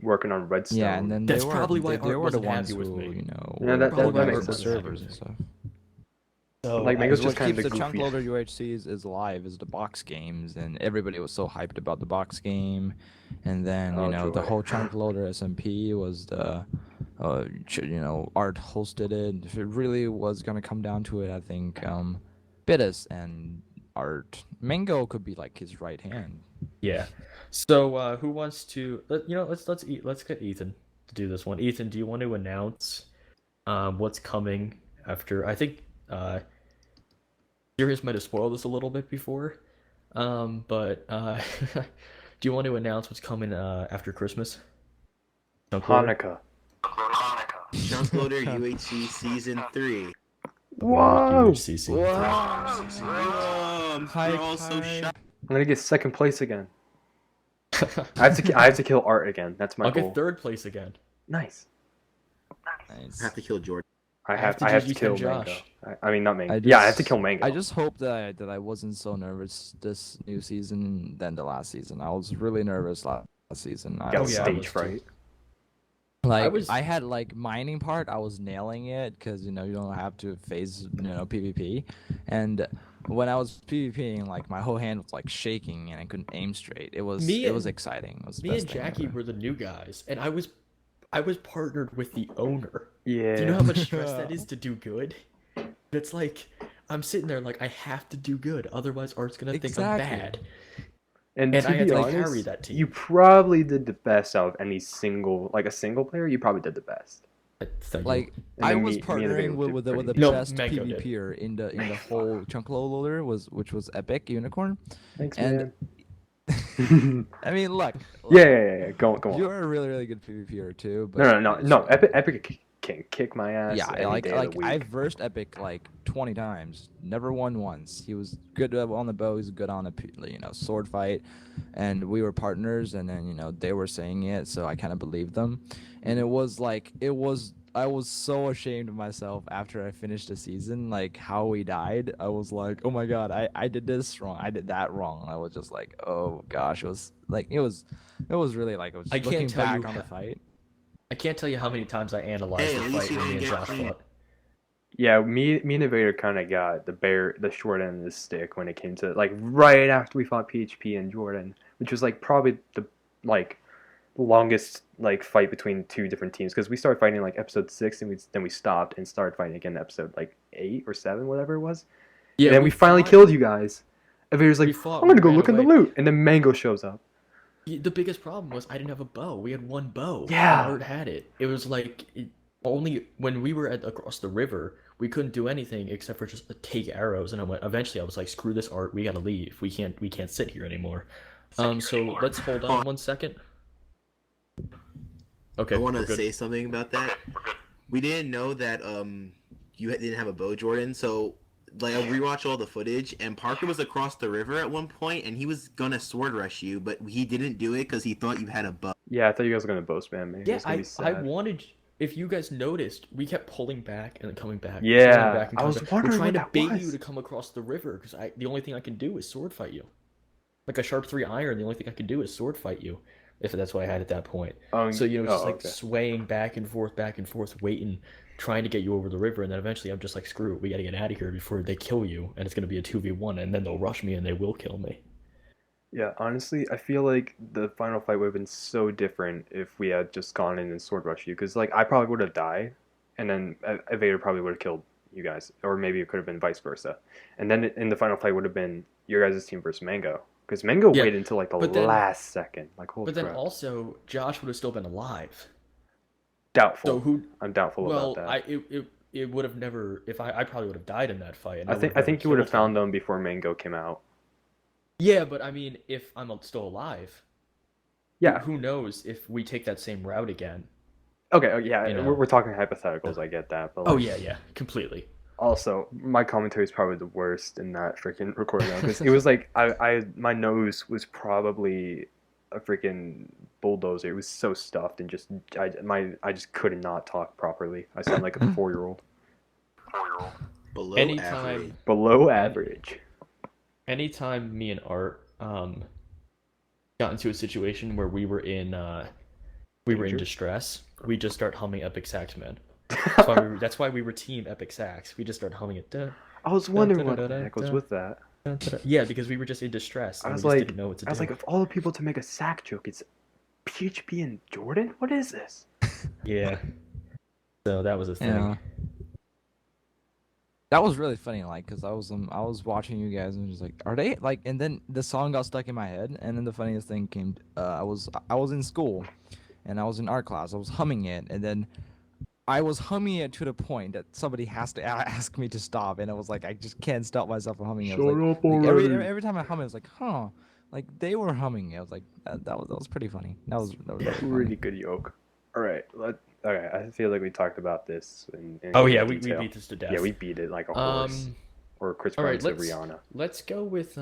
[SPEAKER 2] working on Redstone.
[SPEAKER 3] Yeah, and then
[SPEAKER 1] That's
[SPEAKER 3] they were,
[SPEAKER 1] probably why
[SPEAKER 3] they
[SPEAKER 1] Art
[SPEAKER 3] were the
[SPEAKER 1] wasn't
[SPEAKER 3] ones
[SPEAKER 1] happy with
[SPEAKER 3] who,
[SPEAKER 1] me.
[SPEAKER 2] Yeah, that
[SPEAKER 1] Probably why
[SPEAKER 2] makes
[SPEAKER 3] organized the
[SPEAKER 2] sense.
[SPEAKER 3] servers and stuff.
[SPEAKER 1] So
[SPEAKER 2] Like, Mango's
[SPEAKER 3] Because
[SPEAKER 2] just
[SPEAKER 3] what
[SPEAKER 2] kind
[SPEAKER 3] keeps
[SPEAKER 2] of
[SPEAKER 3] the
[SPEAKER 2] the goofy.
[SPEAKER 3] ChunkLoader UHCs is alive is the box games, and everybody was so hyped about the box game, and then
[SPEAKER 2] Oh,
[SPEAKER 3] the
[SPEAKER 2] joy.
[SPEAKER 3] whole ChunkLoader SMP was the, Art hosted it. If it really was gonna come down to it, I think Bitis and Art Mango could be like his right hand.
[SPEAKER 1] yeah. So who wants to? Let's get Ethan to do this one. Ethan, do you want to announce what's coming after? I think Sirius might have spoiled this a little bit before, but do you want to announce what's coming after Christmas?
[SPEAKER 2] Hanukkah.
[SPEAKER 4] ChunkLoader UHC Season 3.
[SPEAKER 2] Whoa!
[SPEAKER 1] CC.
[SPEAKER 4] We're all so shocked.
[SPEAKER 2] I'm gonna get second place again. I have to kill Art again. That's my
[SPEAKER 1] I'll
[SPEAKER 2] goal.
[SPEAKER 1] get third place again.
[SPEAKER 2] Nice.
[SPEAKER 3] Nice.
[SPEAKER 4] I have to kill Jordan.
[SPEAKER 2] I have
[SPEAKER 1] to
[SPEAKER 2] to
[SPEAKER 1] do
[SPEAKER 2] kill
[SPEAKER 1] Ethan
[SPEAKER 2] Mango.
[SPEAKER 1] Josh.
[SPEAKER 2] I mean, not Mango.
[SPEAKER 3] I
[SPEAKER 2] Yeah, I have to
[SPEAKER 3] just-
[SPEAKER 2] kill Mango.
[SPEAKER 3] I just hope that I wasn't so nervous this new season than the last season. I was really nervous last season. I
[SPEAKER 2] got
[SPEAKER 1] Oh,
[SPEAKER 3] was,
[SPEAKER 1] yeah, I
[SPEAKER 2] stage
[SPEAKER 1] was too.
[SPEAKER 2] fright.
[SPEAKER 3] like I
[SPEAKER 1] was-
[SPEAKER 3] had like mining part, I was nailing it because you don't have to phase PvP, and when I was PvPing, like my whole hand was like shaking and I couldn't aim straight. It was exciting. It was the
[SPEAKER 1] Me
[SPEAKER 3] best
[SPEAKER 1] and
[SPEAKER 3] thing
[SPEAKER 1] Jackie
[SPEAKER 3] ever.
[SPEAKER 1] were the new guys, and I was partnered with the owner.
[SPEAKER 2] Yeah.
[SPEAKER 1] Do you know how much stress that is to do good? It's like I'm sitting there like I have to do good, otherwise Art's gonna think I'm
[SPEAKER 3] Exactly.
[SPEAKER 1] bad.
[SPEAKER 2] And
[SPEAKER 1] And
[SPEAKER 2] to
[SPEAKER 1] I had
[SPEAKER 2] be
[SPEAKER 1] to, like,
[SPEAKER 2] honest,
[SPEAKER 1] carry that team.
[SPEAKER 2] you probably did the best out of any single player. You probably did the best.
[SPEAKER 1] Thank you.
[SPEAKER 3] Like
[SPEAKER 2] And
[SPEAKER 3] I
[SPEAKER 2] then
[SPEAKER 3] was
[SPEAKER 2] me and the
[SPEAKER 3] partnering
[SPEAKER 2] Vega
[SPEAKER 3] with
[SPEAKER 2] did
[SPEAKER 3] the
[SPEAKER 2] pretty
[SPEAKER 1] No,
[SPEAKER 3] best
[SPEAKER 1] Mango did.
[SPEAKER 3] PvPer in the whole ChunkLoader which was Epic Unicorn.
[SPEAKER 2] Thanks,
[SPEAKER 3] And-
[SPEAKER 2] man.
[SPEAKER 3] I mean, look.
[SPEAKER 2] yeah. Go on.
[SPEAKER 3] You're a really really good PvPer too. But
[SPEAKER 2] No. Epic can kick my ass.
[SPEAKER 3] Yeah,
[SPEAKER 2] any
[SPEAKER 3] like
[SPEAKER 2] day of the week.
[SPEAKER 3] I've versed Epic like 20 times, never won once. He was good on the bow, he's good on a sword fight, and we were partners. And then they were saying it, so I kind of believed them. And it was was so ashamed of myself after I finished the season. Like how we died, I was like, oh my god, I did this wrong, I did that wrong. I was just like, oh gosh, it was really like I was
[SPEAKER 1] I
[SPEAKER 3] just
[SPEAKER 1] can't
[SPEAKER 3] looking
[SPEAKER 1] tell you
[SPEAKER 3] back on the
[SPEAKER 1] ho-
[SPEAKER 3] fight.
[SPEAKER 1] I can't tell you how many times I analyzed
[SPEAKER 4] Hey,
[SPEAKER 1] the
[SPEAKER 4] at least
[SPEAKER 1] fight
[SPEAKER 4] you
[SPEAKER 1] when me
[SPEAKER 4] didn't
[SPEAKER 1] and
[SPEAKER 4] get
[SPEAKER 1] Josh
[SPEAKER 4] clean.
[SPEAKER 1] fought.
[SPEAKER 2] Yeah, me and Evader kind of got the short end of the stick when it came to like right after we fought PHP and Jordan, which was like probably the like longest like fight between two different teams because we started fighting like episode 6 and then we stopped and started fighting again episode like 8 or 7 whatever it was.
[SPEAKER 1] Yeah,
[SPEAKER 2] And then we finally killed you guys. Evader's like,
[SPEAKER 1] We fought,
[SPEAKER 2] I'm gonna
[SPEAKER 1] we
[SPEAKER 2] go
[SPEAKER 1] ran
[SPEAKER 2] look in the
[SPEAKER 1] away.
[SPEAKER 2] loot, and then Mango shows up.
[SPEAKER 1] The biggest problem was I didn't have a bow. We had one bow.
[SPEAKER 2] Yeah.
[SPEAKER 1] And Art had it. It was like only when we were across the river, we couldn't do anything except for just take arrows. And eventually I was like, screw this, Art. We gotta leave. We can't sit here anymore. So let's hold on 1 second. Okay,
[SPEAKER 4] I want
[SPEAKER 1] we're
[SPEAKER 4] to
[SPEAKER 1] good.
[SPEAKER 4] say something about that. We didn't know that you didn't have a bow, Jordan. So like I rewatched all the footage, and Parker was across the river at one point, and he was gonna sword rush you, but he didn't do it because he thought you had a bow.
[SPEAKER 2] Yeah, I thought you guys were gonna bow spam me. It
[SPEAKER 1] Yeah,
[SPEAKER 2] was gonna be
[SPEAKER 1] I
[SPEAKER 2] sad.
[SPEAKER 1] wanted. If you guys noticed, we kept pulling back and then coming back.
[SPEAKER 2] Yeah,
[SPEAKER 1] pulling back and
[SPEAKER 2] I
[SPEAKER 1] coming
[SPEAKER 2] was
[SPEAKER 1] back.
[SPEAKER 2] wondering
[SPEAKER 1] We're trying
[SPEAKER 2] what
[SPEAKER 1] to
[SPEAKER 2] that
[SPEAKER 1] bait
[SPEAKER 2] was.
[SPEAKER 1] you to come across the river because the only thing I can do is sword fight you. Like a sharp 3 iron, the only thing I can do is sword fight you. If that's what I had at that point. So just like
[SPEAKER 2] okay.
[SPEAKER 1] swaying back and forth, waiting, trying to get you over the river, and then eventually I'm just like, screw it, we gotta get out of here before they kill you, and it's gonna be a 2v1, and then they'll rush me and they will kill me.
[SPEAKER 2] Yeah, honestly, I feel like the final fight would have been so different if we had just gone in and sword rushed you. Because like I probably would have died, and then Evader probably would have killed you guys, or maybe it could have been vice versa. And then in the final fight would have been your guys' team versus Mango. Because Mango
[SPEAKER 1] Yeah,
[SPEAKER 2] waited until like the
[SPEAKER 1] but then-
[SPEAKER 2] last second. Like holy
[SPEAKER 1] But then
[SPEAKER 2] crap.
[SPEAKER 1] also Josh would have still been alive.
[SPEAKER 2] Doubtful.
[SPEAKER 1] So who?
[SPEAKER 2] I'm doubtful
[SPEAKER 1] Well,
[SPEAKER 2] about that.
[SPEAKER 1] it would have never. If I probably would have died in that fight. And
[SPEAKER 2] I
[SPEAKER 1] no
[SPEAKER 2] think
[SPEAKER 1] one
[SPEAKER 2] I think you would have
[SPEAKER 1] killed him.
[SPEAKER 2] found them before Mango came out.
[SPEAKER 1] Yeah, but I mean, if I'm still alive,
[SPEAKER 2] Yeah.
[SPEAKER 1] who knows if we take that same route again?
[SPEAKER 2] Okay. Yeah.
[SPEAKER 1] You know.
[SPEAKER 2] We're talking hypotheticals. I get that. But
[SPEAKER 1] Oh
[SPEAKER 2] like,
[SPEAKER 1] yeah, completely.
[SPEAKER 2] Also, my commentary is probably the worst in that freaking recording because it was like my nose was probably a freaking bulldozer. It was so stuffed and just I just could not talk properly. I sound like a 4-year-old.
[SPEAKER 4] Below
[SPEAKER 1] Anytime-
[SPEAKER 4] average.
[SPEAKER 2] Below average.
[SPEAKER 1] Anytime me and Art got into a situation where we were in
[SPEAKER 2] Danger?
[SPEAKER 1] distress, we just start humming Epic Sax Man. That's why we were team Epic Sax. We just started humming it.
[SPEAKER 2] I was wondering what the heck was with that.
[SPEAKER 1] Yeah, because we were just in distress.
[SPEAKER 2] I
[SPEAKER 1] And
[SPEAKER 2] was
[SPEAKER 1] we just
[SPEAKER 2] like,
[SPEAKER 1] didn't know what to
[SPEAKER 2] I was
[SPEAKER 1] do.
[SPEAKER 2] like, of all the people to make a sack joke, it's PHP and Jordan. What is this?
[SPEAKER 1] Yeah. So that was a thing.
[SPEAKER 3] Yeah. That was really funny, like, cause I was watching you guys and just like, are they like? And then the song got stuck in my head, and then the funniest thing came. I was in school, and I was in art class. I was humming it, and then I was humming it to the point that somebody has to ask me to stop, and I was like, I just can't stop myself from humming it. I was like,
[SPEAKER 2] up already.
[SPEAKER 3] every time I hum it, I was like, huh, like they were humming it. I was like, that was pretty funny. That was really funny.
[SPEAKER 2] Really good yoke. All right, okay. I feel like we talked about this. In
[SPEAKER 1] Oh
[SPEAKER 2] great
[SPEAKER 1] yeah, we
[SPEAKER 2] detail.
[SPEAKER 1] beat this to death.
[SPEAKER 2] Yeah, we beat it like a horse. Or Chris
[SPEAKER 1] all
[SPEAKER 2] Brown
[SPEAKER 1] right,
[SPEAKER 2] to Rihanna.
[SPEAKER 1] let's go with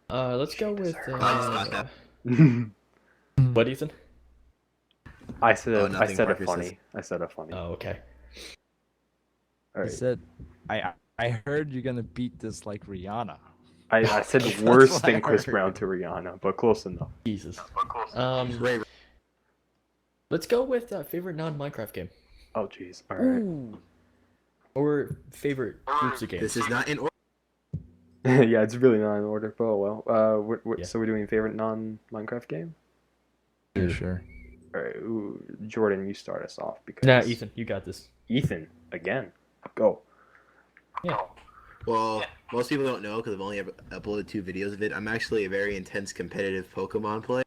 [SPEAKER 1] let's go with
[SPEAKER 4] Stop.
[SPEAKER 1] what, Ethan?
[SPEAKER 2] I said
[SPEAKER 4] Oh,
[SPEAKER 2] I
[SPEAKER 4] nothing,
[SPEAKER 2] said a
[SPEAKER 4] Parker
[SPEAKER 2] funny.
[SPEAKER 4] says.
[SPEAKER 2] I said a funny.
[SPEAKER 1] Oh, okay.
[SPEAKER 2] All
[SPEAKER 3] I
[SPEAKER 2] right.
[SPEAKER 3] said, I heard you're gonna beat this like Rihanna.
[SPEAKER 2] I said
[SPEAKER 3] That's
[SPEAKER 2] worse
[SPEAKER 3] what
[SPEAKER 2] than
[SPEAKER 3] I
[SPEAKER 2] Chris
[SPEAKER 3] heard.
[SPEAKER 2] Brown to Rihanna, but close enough.
[SPEAKER 1] Jesus.
[SPEAKER 4] Ray,
[SPEAKER 1] Let's go with favorite non-Minecraft game.
[SPEAKER 2] Oh jeez. All right.
[SPEAKER 1] Ooh. Or favorite groups of games.
[SPEAKER 4] this is not in order.
[SPEAKER 2] Yeah, it's really not in order, but oh well.
[SPEAKER 1] Yeah.
[SPEAKER 2] So we're doing favorite non-Minecraft game.
[SPEAKER 3] Yeah, sure.
[SPEAKER 2] All right, ooh, Jordan, you start us off because.
[SPEAKER 1] Nah, Ethan, you got this.
[SPEAKER 2] Ethan again. Go.
[SPEAKER 1] Yeah.
[SPEAKER 4] Well, most people don't know because I've only ever uploaded 2 videos of it. I'm actually a very intense competitive Pokemon player.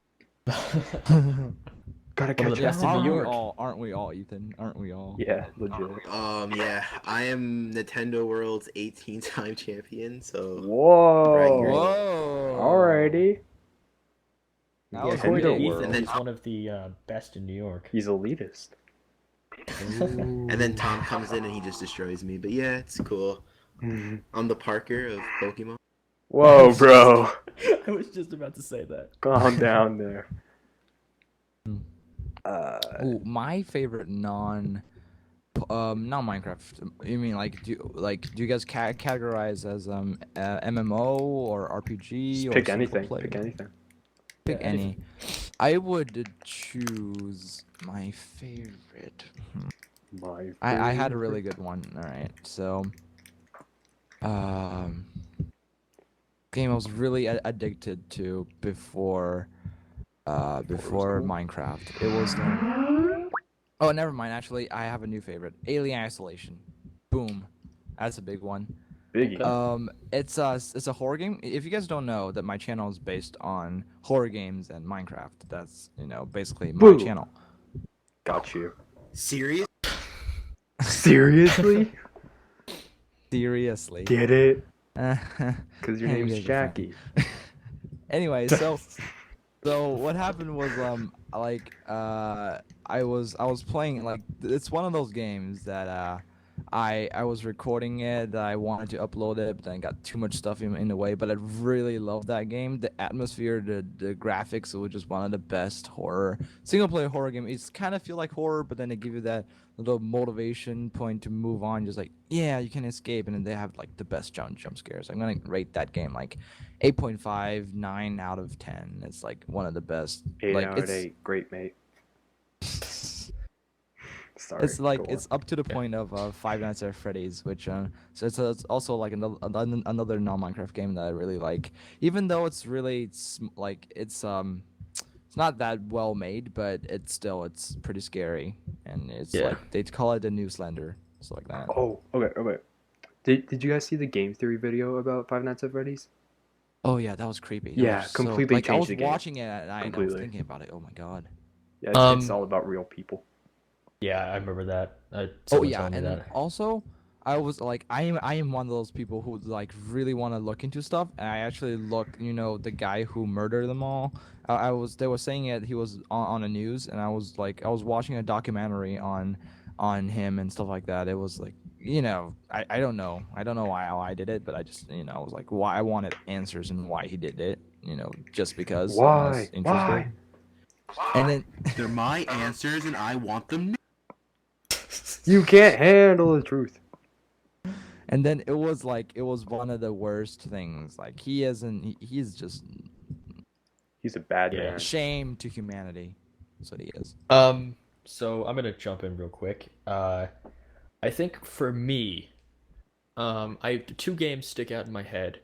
[SPEAKER 2] Gotta
[SPEAKER 1] One of
[SPEAKER 2] catch
[SPEAKER 1] the best in
[SPEAKER 2] up.
[SPEAKER 1] New
[SPEAKER 3] Aren't we
[SPEAKER 1] York.
[SPEAKER 3] all? Aren't we all, Ethan? Aren't we all?
[SPEAKER 2] Yeah, legit.
[SPEAKER 4] Yeah, I am Nintendo World's 18-time champion. So
[SPEAKER 2] Whoa.
[SPEAKER 3] Whoa.
[SPEAKER 2] Alrighty.
[SPEAKER 3] That was
[SPEAKER 2] Nintendo
[SPEAKER 3] weird.
[SPEAKER 2] World.
[SPEAKER 1] Ethan
[SPEAKER 4] then-
[SPEAKER 1] is one of the best in New York.
[SPEAKER 2] He's elitist.
[SPEAKER 4] and then Tom comes in and he just destroys me. But yeah, it's cool. I'm the Parker of Pokemon.
[SPEAKER 2] Whoa, bro.
[SPEAKER 1] I was just about to say that.
[SPEAKER 2] Calm down there.
[SPEAKER 3] Ooh, my favorite non Minecraft. You mean like do you guys categorize as MMO or RPG
[SPEAKER 2] just
[SPEAKER 3] or
[SPEAKER 2] pick
[SPEAKER 3] single
[SPEAKER 2] anything.
[SPEAKER 3] player?
[SPEAKER 2] Pick anything.
[SPEAKER 3] Pick
[SPEAKER 1] Yeah, anything.
[SPEAKER 3] any. I would choose my favorite.
[SPEAKER 2] My
[SPEAKER 3] I had a
[SPEAKER 2] favorite.
[SPEAKER 3] really good one. All right, so um, game I was really addicted to before
[SPEAKER 2] cool.
[SPEAKER 3] Minecraft. It was oh, never mind. Actually, I have a new favorite. Alien Isolation. Boom. That's a big one.
[SPEAKER 2] Biggie.
[SPEAKER 1] Okay.
[SPEAKER 3] It's a horror game. If you guys don't know that my channel is based on horror games and Minecraft, that's basically my
[SPEAKER 2] Boo.
[SPEAKER 3] channel.
[SPEAKER 2] Got you.
[SPEAKER 4] Serious?
[SPEAKER 2] Seriously?
[SPEAKER 3] Seriously.
[SPEAKER 2] Get it?
[SPEAKER 3] Because
[SPEAKER 2] Because your name's Jackie.
[SPEAKER 3] Anyway, so what happened was I was playing like it's one of those games that I was recording it. I wanted to upload it, but then got too much stuff in the way. But I really love that game. The atmosphere, the graphics, it was just one of the best single player horror game. It's kind of feel like horror, but then they give you that little motivation point to move on. Just like, yeah, you can escape, and then they have like the best jump scares. I'm gonna rate that game like 8.5, 9 out of 10. It's like one of the best.
[SPEAKER 2] 8
[SPEAKER 3] Like
[SPEAKER 2] out of 8. Great, mate. Sorry.
[SPEAKER 3] it's like
[SPEAKER 2] go on.
[SPEAKER 3] it's up to the point of Five Nights at Freddy's, which so it's also like another non-Minecraft game that I really like. Even though it's really like it's not that well made, but it's pretty scary, and it's
[SPEAKER 1] Yeah.
[SPEAKER 3] like they call it the new Slender, so like that.
[SPEAKER 2] Oh, okay. Did you guys see the game theory video about Five Nights at Freddy's?
[SPEAKER 3] Oh yeah, that was creepy. That
[SPEAKER 2] Yeah,
[SPEAKER 3] was
[SPEAKER 2] completely
[SPEAKER 3] like I
[SPEAKER 2] changed
[SPEAKER 3] was
[SPEAKER 2] the game.
[SPEAKER 3] watching it at night and I was
[SPEAKER 2] Completely.
[SPEAKER 3] thinking about it. Oh my god.
[SPEAKER 2] Yeah, it's
[SPEAKER 1] Um,
[SPEAKER 2] all about real people.
[SPEAKER 1] Yeah, I remember that.
[SPEAKER 3] Oh
[SPEAKER 1] Someone
[SPEAKER 3] yeah,
[SPEAKER 1] told me
[SPEAKER 3] and then
[SPEAKER 1] that.
[SPEAKER 3] also I was like I am one of those people who like really want to look into stuff, and I actually look, the guy who murdered them all. They were saying it, he was on the news, and I was watching a documentary on him and stuff like that. It was like, I don't know why I did it, but I just, I was like, why I wanted answers and why he did it, just because I was
[SPEAKER 2] Why?
[SPEAKER 3] interested. And then
[SPEAKER 4] They're my answers, and I want them.
[SPEAKER 2] You can't handle the truth.
[SPEAKER 3] And then it was one of the worst things. Like he's just
[SPEAKER 2] He's a bad
[SPEAKER 1] Yeah.
[SPEAKER 2] man.
[SPEAKER 3] shame to humanity. That's what he is.
[SPEAKER 1] So I'm gonna jump in real quick. I think for me, two games stick out in my head.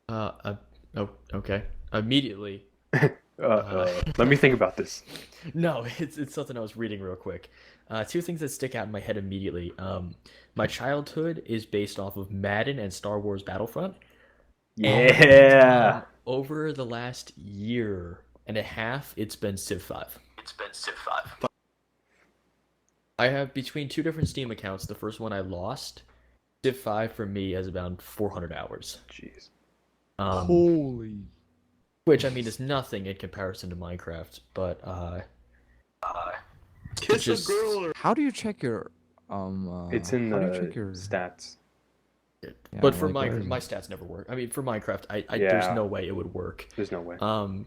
[SPEAKER 1] Oh, okay. Immediately.
[SPEAKER 2] Let me think about this.
[SPEAKER 1] No, it's something I was reading real quick. Two things that stick out in my head immediately. My childhood is based off of Madden and Star Wars Battlefront.
[SPEAKER 2] Yeah.
[SPEAKER 1] Over the last year and a half, it's been Civ 5. I have between two different Steam accounts. The first one I lost. Civ 5 for me has about 400 hours.
[SPEAKER 2] Jeez.
[SPEAKER 3] Holy.
[SPEAKER 1] Which I mean is nothing in comparison to Minecraft, but
[SPEAKER 4] Kiss
[SPEAKER 1] just-
[SPEAKER 4] a girl.
[SPEAKER 3] How do you check your
[SPEAKER 2] It's in
[SPEAKER 3] how do you
[SPEAKER 2] the
[SPEAKER 3] check your
[SPEAKER 2] stats.
[SPEAKER 3] Yeah,
[SPEAKER 1] but for
[SPEAKER 3] like, where is
[SPEAKER 1] my
[SPEAKER 3] it?
[SPEAKER 1] stats never work. I mean, for Minecraft, I
[SPEAKER 2] Yeah.
[SPEAKER 1] there's no way it would work.
[SPEAKER 2] There's no way.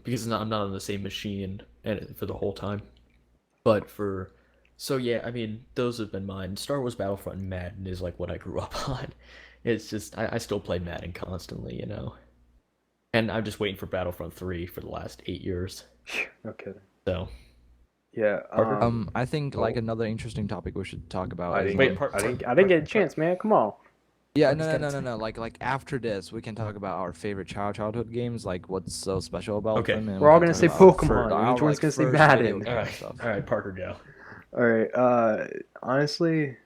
[SPEAKER 1] Because I'm not on the same machine and for the whole time. But so yeah, I mean, those have been mine. Star Wars Battlefront and Madden is like what I grew up on. It's just I still play Madden constantly, and I'm just waiting for Battlefront 3 for the last 8 years.
[SPEAKER 2] No kidding.
[SPEAKER 1] So
[SPEAKER 2] Yeah.
[SPEAKER 3] I think like
[SPEAKER 2] oh.
[SPEAKER 3] another interesting topic we should talk about
[SPEAKER 2] I
[SPEAKER 3] is
[SPEAKER 2] didn't,
[SPEAKER 1] Wait,
[SPEAKER 2] get,
[SPEAKER 1] part-
[SPEAKER 2] I didn't,
[SPEAKER 1] part-
[SPEAKER 2] I didn't get a
[SPEAKER 1] part-
[SPEAKER 2] chance, man. Come on.
[SPEAKER 3] yeah,
[SPEAKER 2] just
[SPEAKER 3] no,
[SPEAKER 2] gotta
[SPEAKER 3] like after this we can talk about our favorite childhood games, like what's so special about
[SPEAKER 1] Okay.
[SPEAKER 3] them. And
[SPEAKER 2] We're
[SPEAKER 3] we
[SPEAKER 2] all
[SPEAKER 3] can
[SPEAKER 2] gonna
[SPEAKER 3] talk
[SPEAKER 2] say
[SPEAKER 3] about
[SPEAKER 2] Pokemon,
[SPEAKER 3] our,
[SPEAKER 2] each one's gonna say
[SPEAKER 3] first
[SPEAKER 2] Madden.
[SPEAKER 3] video game
[SPEAKER 1] all right,
[SPEAKER 3] stuff.
[SPEAKER 1] all right, Parker, go.
[SPEAKER 2] All right. Honestly,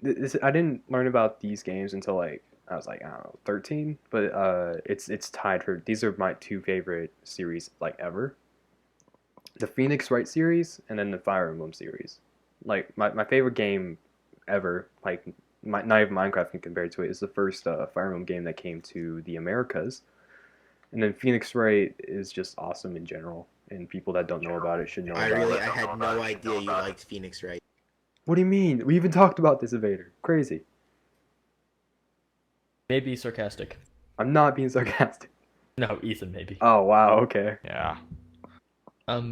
[SPEAKER 2] I didn't learn about these games until like I was like, I don't know, 13. But it's tied for these are my two favorite series like ever. The Phoenix Wright series and then the Fire Emblem series. Like my favorite game ever, like not even Minecraft can compare to it, is the first Fire Emblem game that came to the Americas. And then Phoenix Wright is just awesome in general, and people that don't know about it should know
[SPEAKER 4] I
[SPEAKER 2] about it.
[SPEAKER 4] had no idea you liked Phoenix Wright.
[SPEAKER 2] What do you mean? We even talked about this, Evader. Crazy.
[SPEAKER 1] Maybe sarcastic.
[SPEAKER 2] I'm not being sarcastic.
[SPEAKER 1] No, Ethan, maybe.
[SPEAKER 2] Oh wow, okay.
[SPEAKER 3] Yeah.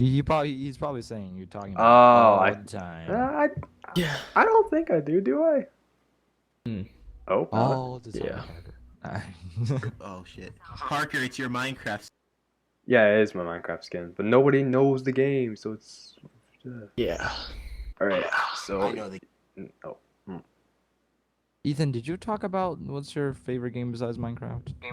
[SPEAKER 3] He's probably saying you're talking
[SPEAKER 2] Oh,
[SPEAKER 3] about all the time.
[SPEAKER 2] I
[SPEAKER 1] Yeah.
[SPEAKER 2] I don't think I do. Do I?
[SPEAKER 1] Hmm.
[SPEAKER 2] Oh,
[SPEAKER 3] All the time.
[SPEAKER 1] Yeah.
[SPEAKER 3] Parker.
[SPEAKER 4] Oh shit. Parker, it's your Minecraft.
[SPEAKER 2] yeah, it is my Minecraft skin, but nobody knows the game, so it's.
[SPEAKER 1] Yeah.
[SPEAKER 2] All right. So.
[SPEAKER 4] I know the
[SPEAKER 2] Oh.
[SPEAKER 3] Ethan, did you talk about what's your favorite game besides Minecraft?
[SPEAKER 2] He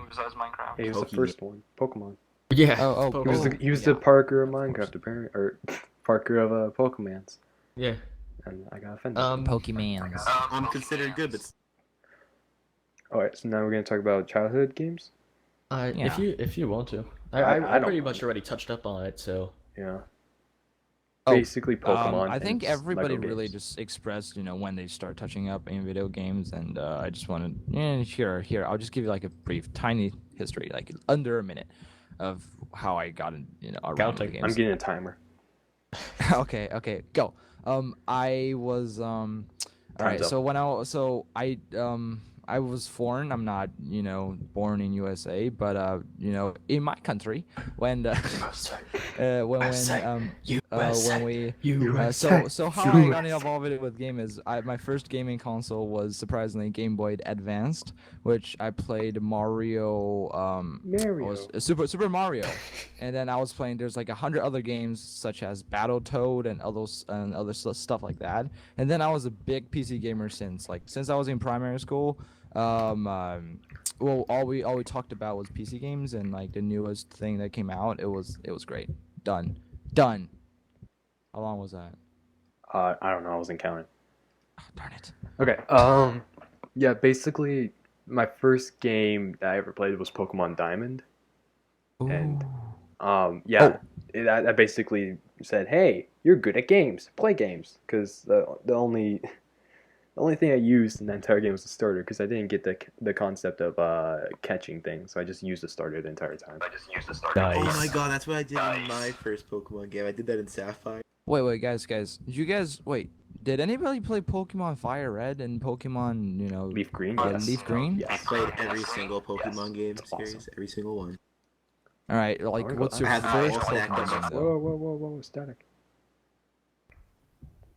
[SPEAKER 2] was the
[SPEAKER 4] Pokemon.
[SPEAKER 2] first one. Pokemon.
[SPEAKER 1] Yeah.
[SPEAKER 3] Oh,
[SPEAKER 2] He was
[SPEAKER 3] yeah.
[SPEAKER 2] the Parker of
[SPEAKER 3] Of course.
[SPEAKER 2] Minecraft, apparently, or Parker of Pokemans,
[SPEAKER 1] Yeah.
[SPEAKER 2] and I got offended.
[SPEAKER 3] Pokemans.
[SPEAKER 4] I'm considered good, but
[SPEAKER 2] All right, so now we're gonna talk about childhood games.
[SPEAKER 1] If you want to,
[SPEAKER 2] I
[SPEAKER 1] I
[SPEAKER 2] don't
[SPEAKER 1] pretty
[SPEAKER 2] want
[SPEAKER 1] much already touched up on it. So
[SPEAKER 2] Yeah.
[SPEAKER 3] Oh,
[SPEAKER 2] Basically, Pokemon.
[SPEAKER 3] I think
[SPEAKER 2] and
[SPEAKER 3] everybody
[SPEAKER 2] Lego
[SPEAKER 3] really
[SPEAKER 2] games.
[SPEAKER 3] just expressed, when they start touching up in video games, and I just wanted, here, I'll just give you like a brief, tiny history, like under a minute, of how I got in, around the
[SPEAKER 1] Counting.
[SPEAKER 3] games.
[SPEAKER 2] I'm getting a timer.
[SPEAKER 3] Okay, go. I was all right.
[SPEAKER 2] Time's
[SPEAKER 3] So
[SPEAKER 2] up.
[SPEAKER 3] when I was foreign. I'm not, born in USA, but in my country, when when we so how I got involved with game is my first gaming console was surprisingly Game Boy Advanced, which I played Mario
[SPEAKER 2] Mario.
[SPEAKER 3] was Super Mario, and then I was playing. There's like 100 other games such as Battletoad and other stuff like that. And then I was a big PC gamer since I was in primary school. Well, all we talked about was PC games, and like the newest thing that came out, it was great. Done. How long was that?
[SPEAKER 2] I don't know. I wasn't counting.
[SPEAKER 3] Oh, darn it.
[SPEAKER 2] Okay. Yeah. Basically, my first game that I ever played was Pokemon Diamond. And, yeah, I basically said, "Hey, you're good at games. Play games." Because the only thing I used in that entire game was the starter. Because I didn't get the concept of catching things, so I just used the starter the entire time.
[SPEAKER 1] nice.
[SPEAKER 4] oh my god, that's what I did in my first Pokemon game. I did that in Sapphire.
[SPEAKER 3] Wait, guys. Did anybody play Pokemon Fire Red and Pokemon,
[SPEAKER 2] Leaf Green.
[SPEAKER 1] Yes.
[SPEAKER 3] Leaf Green?
[SPEAKER 2] Yes.
[SPEAKER 4] I played every single Pokemon game
[SPEAKER 2] It's
[SPEAKER 4] series,
[SPEAKER 2] awesome.
[SPEAKER 4] every single one.
[SPEAKER 3] All right, like,
[SPEAKER 2] Alright,
[SPEAKER 3] what's
[SPEAKER 2] I
[SPEAKER 3] your
[SPEAKER 4] had
[SPEAKER 3] first
[SPEAKER 4] all stacked
[SPEAKER 3] Pokemon
[SPEAKER 4] up.
[SPEAKER 3] game, though?
[SPEAKER 2] Whoa! Static.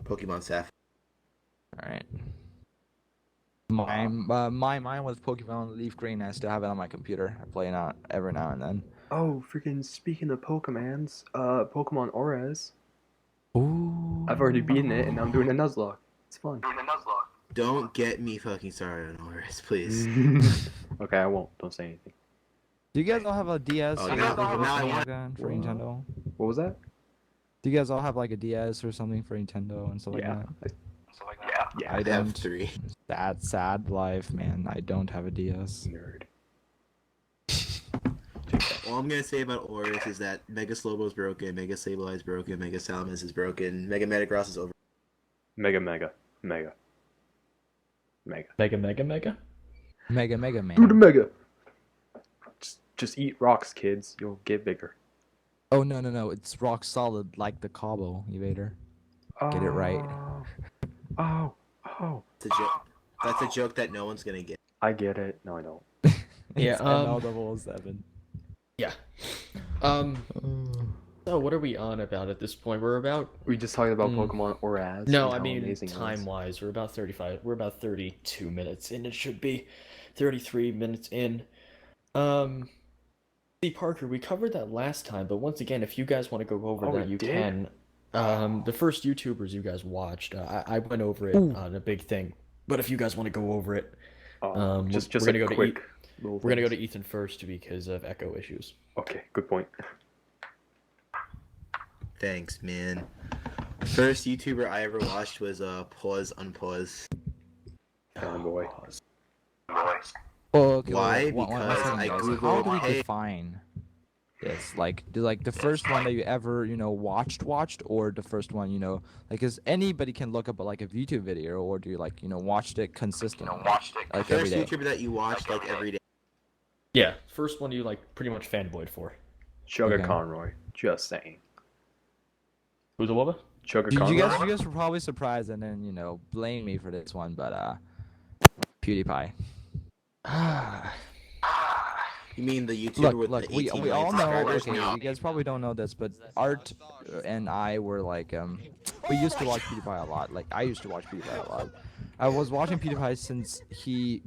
[SPEAKER 4] Pokemon Sapphire.
[SPEAKER 3] All right. Mine was Pokemon Leaf Green. I still have it on my computer. I play it out every now and then.
[SPEAKER 2] Oh, freaking! Speaking of Pokemans, Pokemon Auras.
[SPEAKER 3] Ooh.
[SPEAKER 2] I've already beaten it, and now I'm doing a Nuzlocke. It's fun.
[SPEAKER 4] Don't get me fucking started on Horus, please.
[SPEAKER 2] Okay, I won't. Don't say anything.
[SPEAKER 3] Do you guys all have a DS
[SPEAKER 4] Oh,
[SPEAKER 3] or
[SPEAKER 4] now-
[SPEAKER 3] something
[SPEAKER 4] now I
[SPEAKER 3] like
[SPEAKER 4] want-
[SPEAKER 3] that for
[SPEAKER 2] What?
[SPEAKER 3] Nintendo?
[SPEAKER 2] What was that?
[SPEAKER 3] Do you guys all have like a DS or something for Nintendo and stuff like
[SPEAKER 2] Yeah.
[SPEAKER 3] that?
[SPEAKER 2] Yeah.
[SPEAKER 3] I
[SPEAKER 4] I have
[SPEAKER 3] don't.
[SPEAKER 4] 3.
[SPEAKER 3] Sad life, man. I don't have a DS.
[SPEAKER 2] Nerd.
[SPEAKER 4] All I'm gonna say about Horus is that Mega Slowpoke's broken, Mega Sableye is broken, Mega Salamis is broken, Mega Metagross is over.
[SPEAKER 2] Mega.
[SPEAKER 3] Mega
[SPEAKER 1] Mega.
[SPEAKER 3] Man.
[SPEAKER 2] Do the Mega. Just eat rocks, kids. You'll get bigger.
[SPEAKER 3] Oh no! It's rock solid like the Cabo Evader. Get it right.
[SPEAKER 2] Oh.
[SPEAKER 4] It's a joke. That's a joke that no one's gonna get.
[SPEAKER 2] I get it. No, I don't.
[SPEAKER 1] Yeah,
[SPEAKER 3] It's ML007.
[SPEAKER 1] Yeah. So what are we on about at this point? We're about
[SPEAKER 2] We just talked about
[SPEAKER 1] Mm.
[SPEAKER 2] Pokemon Auras.
[SPEAKER 1] no,
[SPEAKER 2] and
[SPEAKER 1] I
[SPEAKER 2] how
[SPEAKER 1] mean
[SPEAKER 2] amazing it is.
[SPEAKER 1] time-wise, we're about 35. We're about 32 minutes in. It should be 33 minutes in. See, Parker, we covered that last time, but once again, if you guys want to go over
[SPEAKER 2] Oh,
[SPEAKER 1] that,
[SPEAKER 2] we
[SPEAKER 1] you
[SPEAKER 2] did?
[SPEAKER 1] can. The first YouTubers you guys watched, I went over it
[SPEAKER 3] Ooh.
[SPEAKER 1] on a big thing. But if you guys want to go over it,
[SPEAKER 2] Just
[SPEAKER 1] we're gonna
[SPEAKER 2] like
[SPEAKER 1] go to
[SPEAKER 2] quick. little
[SPEAKER 1] we're gonna go to
[SPEAKER 2] things.
[SPEAKER 1] Ethan first because of echo issues.
[SPEAKER 2] Okay, good point.
[SPEAKER 4] Thanks, man. First YouTuber I ever watched was Pause Unpause.
[SPEAKER 2] Fanboy.
[SPEAKER 3] Oh, okay,
[SPEAKER 4] Why?
[SPEAKER 3] wait, one
[SPEAKER 4] Because
[SPEAKER 3] second,
[SPEAKER 4] I
[SPEAKER 3] guys.
[SPEAKER 4] Googled,
[SPEAKER 3] How do we
[SPEAKER 4] hey-
[SPEAKER 3] define this? Like the first one that you ever, watched, or the first one, like, is anybody can look up like a YouTube video, or do you like, watched it consistently, like every
[SPEAKER 4] First
[SPEAKER 3] day?
[SPEAKER 4] YouTuber that you watched like every day.
[SPEAKER 1] Yeah, first one you like pretty much fanboyed for.
[SPEAKER 2] Sugar
[SPEAKER 3] Okay.
[SPEAKER 2] Conroy. Just saying.
[SPEAKER 1] Who's the Wubba?
[SPEAKER 2] Sugar
[SPEAKER 3] You
[SPEAKER 2] Conroy.
[SPEAKER 3] guys were probably surprised and then blame me for this one, but PewDiePie.
[SPEAKER 4] You mean the YouTuber
[SPEAKER 3] Look,
[SPEAKER 4] with
[SPEAKER 3] look,
[SPEAKER 4] the
[SPEAKER 3] we
[SPEAKER 4] 18
[SPEAKER 3] we all
[SPEAKER 4] million
[SPEAKER 3] know.
[SPEAKER 4] subscribers?
[SPEAKER 3] Okay,
[SPEAKER 4] No.
[SPEAKER 3] you guys probably don't know this, but Art and I were like, we used to watch PewDiePie a lot. Like, I used to watch PewDiePie a lot. I was watching PewDiePie since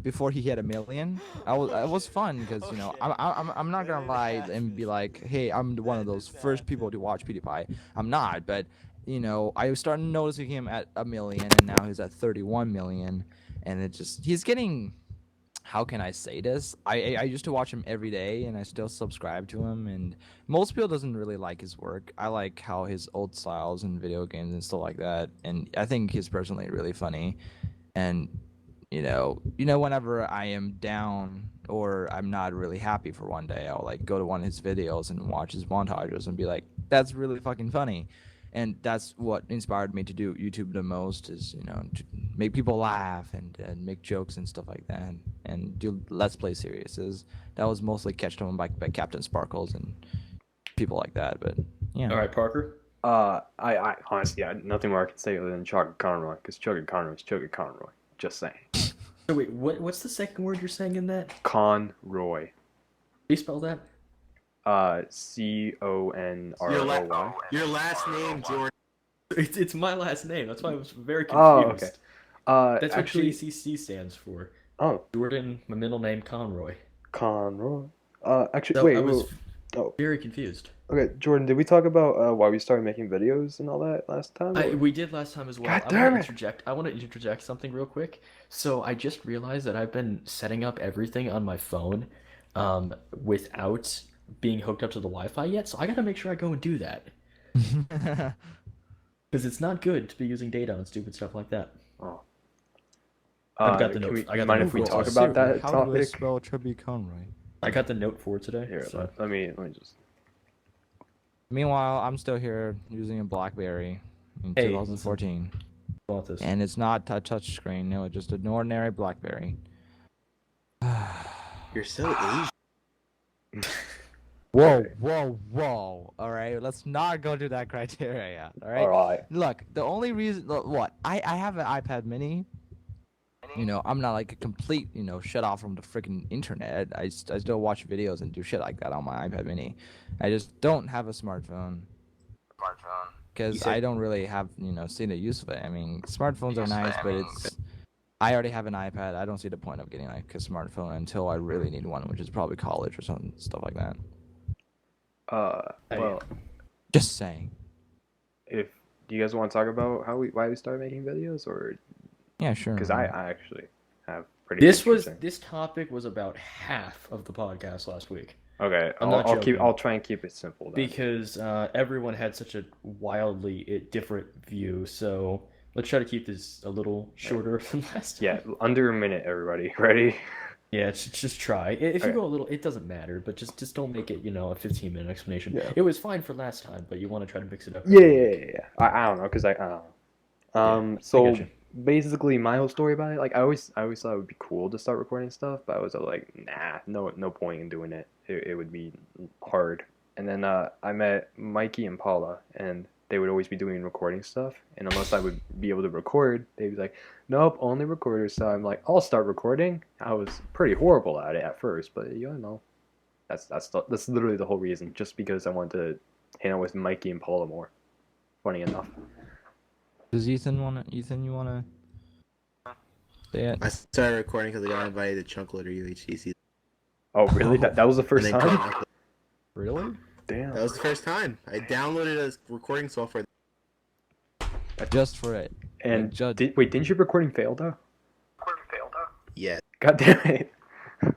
[SPEAKER 3] before he hit 1 million. It was fun because you know I'm not gonna lie and be like, hey, I'm one of those first people to watch PewDiePie. I'm not, but you know I started noticing him at 1 million, and now he's at 31 million, and he's getting. How can I say this? I used to watch him every day, and I still subscribe to him. And most people doesn't really like his work. I like how his old styles and video games and stuff like that. And I think he's personally really funny. And whenever I am down or I'm not really happy for one day, I'll like go to one of his videos and watch his montages and be like, "That's really fucking funny." And that's what inspired me to do YouTube the most is to make people laugh and make jokes and stuff like that and do let's play series. That was mostly catched on by Captain Sparkles and people like that. But yeah.
[SPEAKER 1] All right, Parker.
[SPEAKER 2] I honestly, nothing more I can say other than Chuck Conroy, because Chuck Conroy is Chuck Conroy. Just saying.
[SPEAKER 1] So wait, what's the second word you're saying in that?
[SPEAKER 2] Conroy.
[SPEAKER 1] Can you spell that?
[SPEAKER 2] CONROY.
[SPEAKER 4] Your last name, Jordan.
[SPEAKER 1] It's my last name. That's why I was very
[SPEAKER 2] Oh,
[SPEAKER 1] confused.
[SPEAKER 2] okay.
[SPEAKER 1] That's
[SPEAKER 2] Actually,
[SPEAKER 1] what JCC stands for.
[SPEAKER 2] oh,
[SPEAKER 1] Jordan, my middle name Conroy.
[SPEAKER 2] Conroy. Actually,
[SPEAKER 1] So
[SPEAKER 2] wait,
[SPEAKER 1] I was
[SPEAKER 2] oh.
[SPEAKER 1] very confused.
[SPEAKER 2] Okay, Jordan, did we talk about why we started making videos and all that last time? or-
[SPEAKER 1] We did last time as well.
[SPEAKER 2] God damn it.
[SPEAKER 1] I want to interject something real quick. So I just realized that I've been setting up everything on my phone, without being hooked up to the Wi-Fi yet. So I gotta make sure I go and do that because it's not good to be using data on stupid stuff like that.
[SPEAKER 2] Oh.
[SPEAKER 1] I've got the
[SPEAKER 2] can
[SPEAKER 1] notes.
[SPEAKER 2] we,
[SPEAKER 1] I got the
[SPEAKER 2] mind
[SPEAKER 1] note
[SPEAKER 2] if we
[SPEAKER 1] for
[SPEAKER 2] talk
[SPEAKER 1] today.
[SPEAKER 2] about that
[SPEAKER 3] How do I
[SPEAKER 2] topic?
[SPEAKER 3] spell Chubby Conroy?
[SPEAKER 1] I got the note for today.
[SPEAKER 2] Here,
[SPEAKER 1] So.
[SPEAKER 2] let me just.
[SPEAKER 3] Meanwhile, I'm still here using a BlackBerry in
[SPEAKER 1] Hey,
[SPEAKER 3] 2014.
[SPEAKER 1] Want this?
[SPEAKER 3] And it's not a touch screen, no, it's just an ordinary BlackBerry.
[SPEAKER 4] You're so Asian.
[SPEAKER 3] Whoa,
[SPEAKER 2] Okay.
[SPEAKER 3] whoa. All right, let's not go to that criteria. All right.
[SPEAKER 2] All right.
[SPEAKER 3] Look, the only reason, what I have an iPad Mini. You know, I'm not like a complete, shut off from the freaking internet. I still watch videos and do shit like that on my iPad Mini. I just don't have a smartphone. Because I don't really have, seen the use of it. I mean, smartphones are nice, but I already have an iPad. I don't see the point of getting like a smartphone until I really need one, which is probably college or something, stuff like that.
[SPEAKER 2] Well,
[SPEAKER 3] Just saying.
[SPEAKER 2] do you guys want to talk about why we started making videos, or
[SPEAKER 3] Yeah, sure.
[SPEAKER 2] because I actually have pretty.
[SPEAKER 1] This topic was about half of the podcast last week.
[SPEAKER 2] Okay,
[SPEAKER 1] I'm not joking.
[SPEAKER 2] I'll try and keep it simple then.
[SPEAKER 1] Because everyone had such a wildly different view, so let's try to keep this a little shorter than last time.
[SPEAKER 2] Yeah, under a minute, everybody. Ready?
[SPEAKER 1] Yeah, just try. If you
[SPEAKER 2] Okay.
[SPEAKER 1] go a little, it doesn't matter, but just don't make it, a 15-minute explanation.
[SPEAKER 2] Yeah.
[SPEAKER 1] It was fine for last time, but you want to try to mix it up.
[SPEAKER 2] Yeah. I don't know, because I don't know.
[SPEAKER 1] I
[SPEAKER 2] So
[SPEAKER 1] gotcha.
[SPEAKER 2] basically, my whole story about it, like I always thought it would be cool to start recording stuff, but I was like, nah, no point in doing it. It would be hard. And then I met Mikey and Paula, and they would always be doing recording stuff. And unless I would be able to record, they'd be like, nope, only recorders. So I'm like, I'll start recording. I was pretty horrible at it at first, but that's literally the whole reason. Just because I wanted to hang out with Mikey and Paula more. Funny enough.
[SPEAKER 3] Does Ethan you wanna say it?
[SPEAKER 4] I started recording because I got invited to ChunkLoader UHCC.
[SPEAKER 2] Oh, really? That was the first
[SPEAKER 4] And then
[SPEAKER 2] time?
[SPEAKER 3] Really?
[SPEAKER 2] Damn.
[SPEAKER 4] That was the first time. I downloaded a recording software.
[SPEAKER 3] Just for it.
[SPEAKER 2] And
[SPEAKER 3] Judd-
[SPEAKER 2] didn't your recording fail though?
[SPEAKER 4] Yeah.
[SPEAKER 2] God damn it.
[SPEAKER 3] All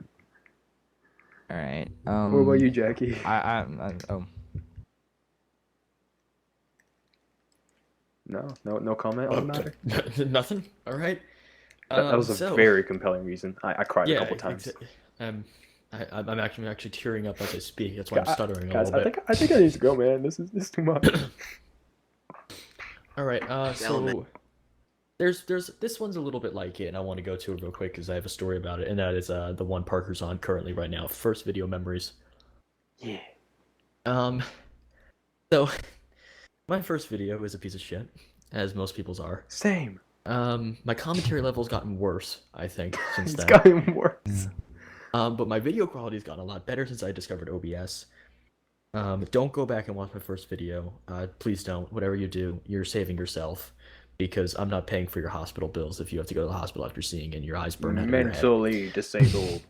[SPEAKER 3] right.
[SPEAKER 2] What about you, Jackie?
[SPEAKER 3] Oh.
[SPEAKER 2] No comment on the matter?
[SPEAKER 1] Nothing. All right.
[SPEAKER 2] That was a
[SPEAKER 1] So-
[SPEAKER 2] very compelling reason. I cried a couple times.
[SPEAKER 1] I'm actually tearing up as I speak. That's why I'm stuttering a
[SPEAKER 2] Guys,
[SPEAKER 1] little bit.
[SPEAKER 2] I think I need to go, man. This is too much.
[SPEAKER 1] All right. So
[SPEAKER 4] Element.
[SPEAKER 1] there's this one's a little bit like it, and I want to go to it real quick because I have a story about it, and that is the one Parker's on currently right now. First video memories.
[SPEAKER 2] Yeah.
[SPEAKER 1] So my first video is a piece of shit, as most people's are.
[SPEAKER 2] Same.
[SPEAKER 1] My commentary level's gotten worse, I think, since
[SPEAKER 2] It's
[SPEAKER 1] then.
[SPEAKER 2] gotten worse.
[SPEAKER 1] But my video quality's gotten a lot better since I discovered OBS. Don't go back and watch my first video. Please don't. Whatever you do, you're saving yourself because I'm not paying for your hospital bills if you have to go to the hospital after seeing and your eyes burn out of your head.
[SPEAKER 2] Mentally disabled.